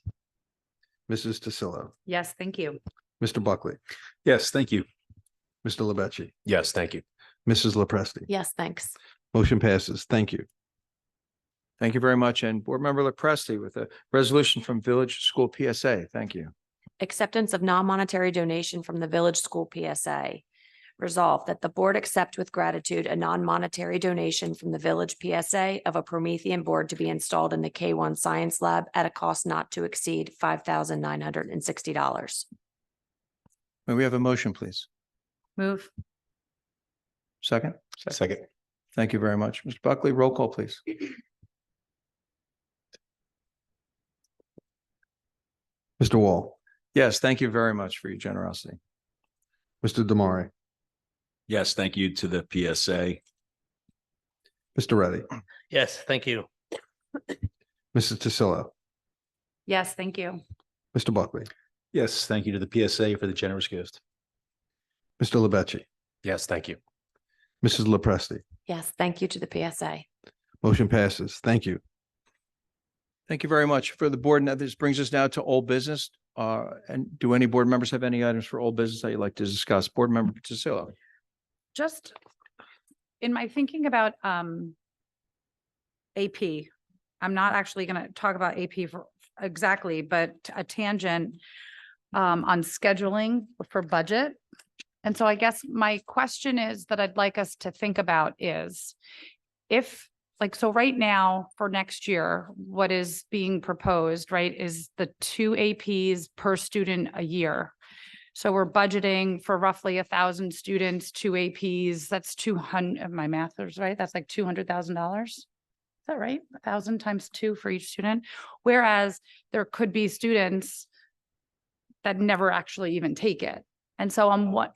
Mrs. Tassilo, Yes, thank you. Mr. Buckley, Yes, thank you. Mr. Lemecchi, Yes, thank you. Mrs. LaPresti. Yes, thanks. Motion passes. Thank you. Thank you very much. And Board Member LaPresti with a resolution from Village School PSA. Thank you. Acceptance of non-monetary donation from the Village School PSA. Resolved that the board accept with gratitude a non-monetary donation from the Village PSA of a Promethean board to be installed in the K1 Science Lab at a cost not to exceed $5,960. May we have a motion, please? Move. Second. Second. Thank you very much. Mr. Buckley, roll call, please. Mr. Wall, Yes, thank you very much for your generosity. Mr. Damari, Yes, thank you to the PSA. Mr. Reddy, Yes, thank you. Mrs. Tassilo, Yes, thank you. Mr. Buckley, Yes, thank you to the PSA for the generous gift. Mr. Lemecchi, Yes, thank you. Mrs. LaPresti. Yes, thank you to the PSA. Motion passes. Thank you. Thank you very much for the board. Now, this brings us now to old business. And do any board members have any items for old business that you'd like to discuss? Board Member Tassilo. Just in my thinking about AP, I'm not actually going to talk about AP for exactly, but a tangent on scheduling for budget. And so I guess my question is that I'd like us to think about is if like, so right now for next year, what is being proposed, right, is the 2 APs per student a year. So we're budgeting for roughly 1,000 students, 2 APs, that's 200, my math is right, that's like $200,000. Is that right? 1,000 times 2 for each student. Whereas there could be students that never actually even take it. And so I'm what,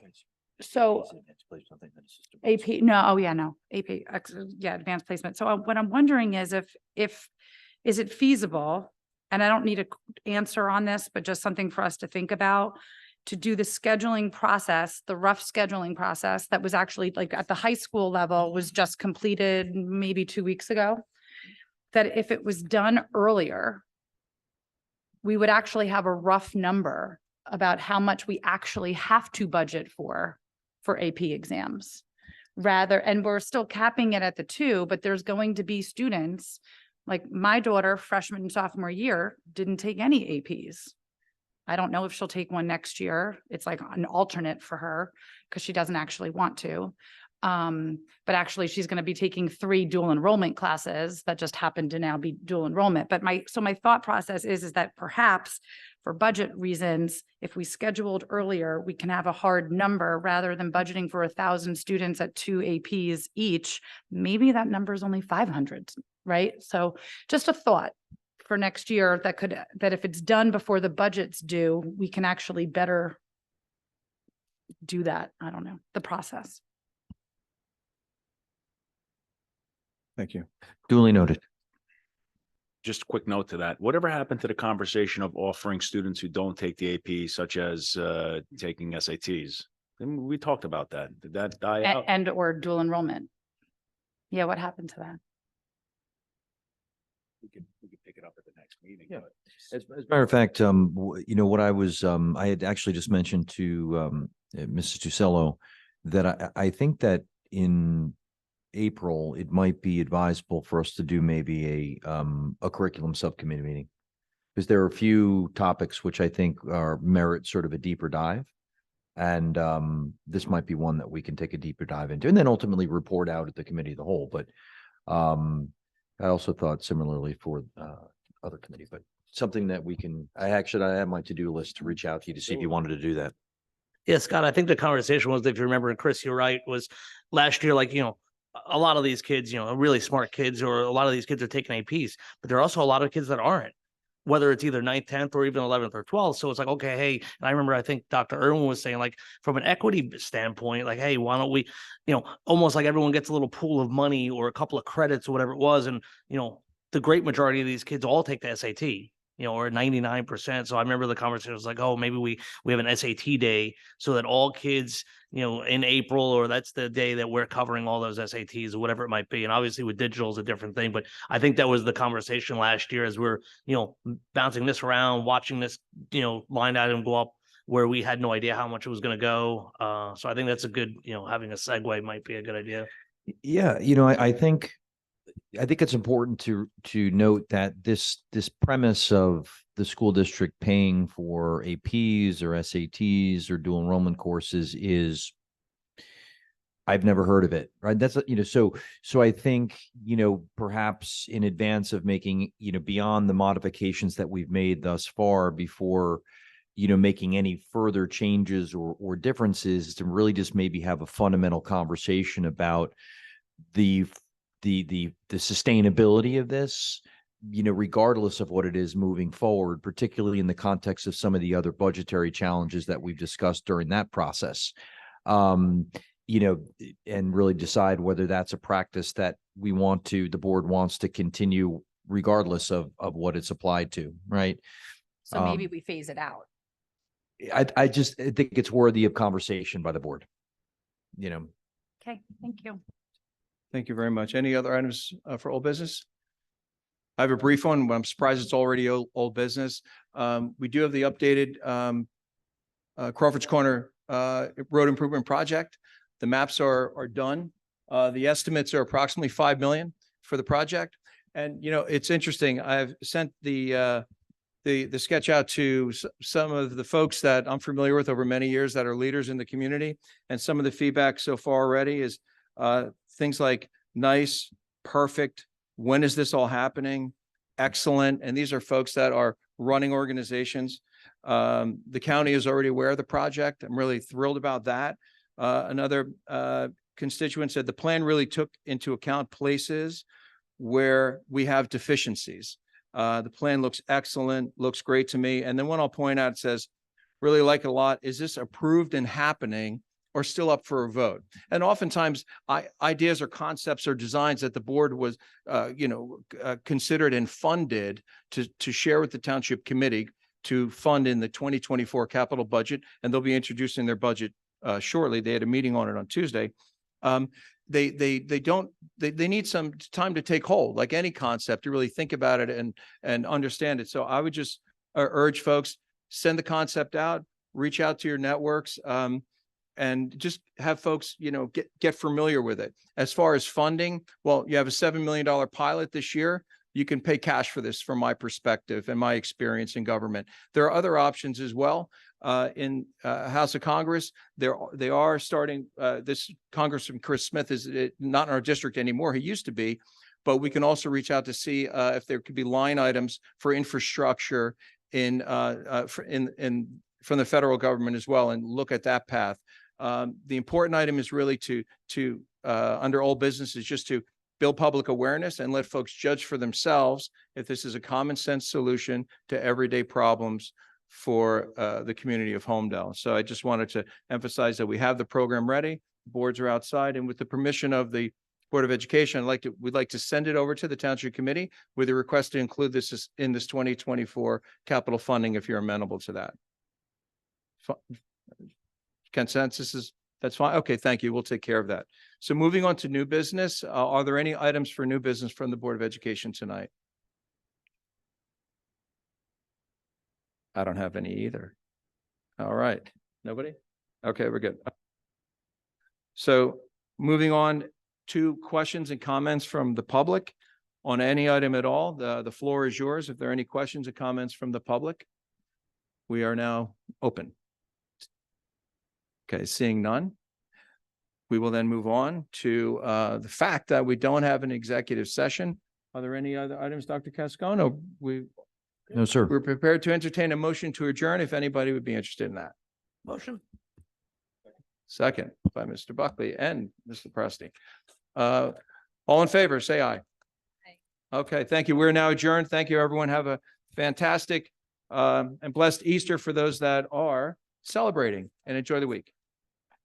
so AP, no, oh yeah, no, AP, yeah, advanced placement. So what I'm wondering is is it feasible? And I don't need an answer on this, but just something for us to think about, to do the scheduling process, the rough scheduling process that was actually like at the high school level was just completed maybe 2 weeks ago. That if it was done earlier, we would actually have a rough number about how much we actually have to budget for AP exams. Rather, and we're still capping it at the 2, but there's going to be students, like my daughter, freshman and sophomore year, didn't take any APs. I don't know if she'll take one next year. It's like an alternate for her because she doesn't actually want to. But actually she's going to be taking 3 dual enrollment classes that just happen to now be dual enrollment. But my thought process is that perhaps for budget reasons, if we scheduled earlier, we can have a hard number rather than budgeting for 1,000 students at 2 APs each. Maybe that number is only 500, right? So just a thought for next year that if it's done before the budget's due, we can actually better do that. I don't know, the process. Thank you. Duly noted. Just a quick note to that. Whatever happened to the conversation of offering students who don't take the AP, such as taking SATs? We talked about that. Did that die out? And or dual enrollment. Yeah, what happened to that? We could pick it up at the next meeting. Yeah. but- As a matter of fact, what I was, I had actually just mentioned to Mrs. Tucello that I think that in April, it might be advisable for us to do maybe a curriculum subcommittee meeting. Because there are a few topics which I think are merit sort of a deeper dive. And this might be one that we can take a deeper dive into and then ultimately report out at the committee of the whole. But I also thought similarly for other committee, but something that we can, I have my to-do list to reach out to you to see if you wanted to do that. Yeah, Scott, I think the conversation was, if you remember, and Chris, you're right, was last year, like, a lot of these kids, really smart kids, or a lot of these kids are taking APs, but there are also a lot of kids that aren't, whether it's either 9th, 10th, or even 11th or 12th. So it's like, okay, hey, and I remember, I think Dr. Irwin was saying, like, from an equity standpoint, like, hey, why don't we, almost like everyone gets a little pool of money or a couple of credits or whatever it was. And, the great majority of these kids all take the SAT. Or 99%. So I remember the conversation was like, oh, maybe we have an SAT day so that all kids, in April, or that's the day that we're covering all those SATs or whatever it might be. And obviously with digital is a different thing, but I think that was the conversation last year as we're, bouncing this around, watching this, line item go up where we had no idea how much it was going to go. So I think that's a good, having a segue might be a good idea. Yeah, I think it's important to note that this premise of the school district paying for APs or SATs or dual enrollment courses is, I've never heard of it, right? That's, so I think, perhaps in advance of making, beyond the modifications that we've made thus far before, making any further changes or differences, to really just maybe have a fundamental conversation about the sustainability of this, regardless of what it is moving forward, particularly in the context of some of the other budgetary challenges that we've discussed during that process. And really decide whether that's a practice that the board wants to continue regardless of what it's applied to, right? So maybe we phase it out. I think it's worthy of conversation by the board. Okay, thank you. Thank you very much. Any other items for old business? I have a brief one, but I'm surprised it's already old business. We do have the updated Crawford's Corner road improvement project. The maps are done. The estimates are approximately 5 million for the project. And, it's interesting. I've sent the sketch out to some of the folks that I'm familiar with over many years that are leaders in the community. And some of the feedback so far already is things like nice, perfect. When is this all happening? Excellent. And these are folks that are running organizations. The county is already aware of the project. I'm really thrilled about that. Another constituent said the plan really took into account places where we have deficiencies. The plan looks excellent, looks great to me. And then one I'll point out, it says, really like it a lot. Is this approved and happening or still up for a vote? And oftentimes ideas or concepts or designs that the board was, considered and funded to share with the township committee to fund in the 2024 capital budget. And they'll be introducing their budget shortly. They had a meeting on it on Tuesday. They need some time to take hold, like any concept, to really think about it and understand it. So I would just urge folks, send the concept out, reach out to your networks, and just have folks, get familiar with it. As far as funding, well, you have a $7 million pilot this year. You can pay cash for this from my perspective and my experience in government. There are other options as well. In House of Congress, they are starting, this Congressman Chris Smith is not in our district anymore. He used to be, but we can also reach out to see if there could be line items for infrastructure from the federal government as well, and look at that path. The important item is really to under old business is just to build public awareness and let folks judge for themselves if this is a common sense solution to everyday problems for the community of Homedale. So I just wanted to emphasize that we have the program ready, boards are outside, and with the permission of the Board of Education, we'd like to send it over to the Township Committee with a request to include this in this 2024 capital funding, if you're amenable to that. Consensus is, that's fine. Okay, thank you. We'll take care of that. So moving on to new business, are there any items for new business from the Board of Education tonight? I don't have any either. All right. Nobody? Okay, we're good. So moving on to questions and comments from the public on any item at all. The floor is yours. If there are any questions or comments from the public, we are now open. Okay, seeing none, we will then move on to the fact that we don't have an executive session. Are there any other items, Dr. Cascone? No, sir. We're prepared to entertain a motion to adjourn if anybody would be interested in that. Motion. Second by Mr. Buckley and Mr. Presti. All in favor, say aye. Aye. Okay, thank you. We're now adjourned. Thank you, everyone. Have a fantastic and blessed Easter for those that are celebrating, and enjoy the week.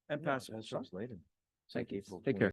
And pass it. Later. Thank you. Take care.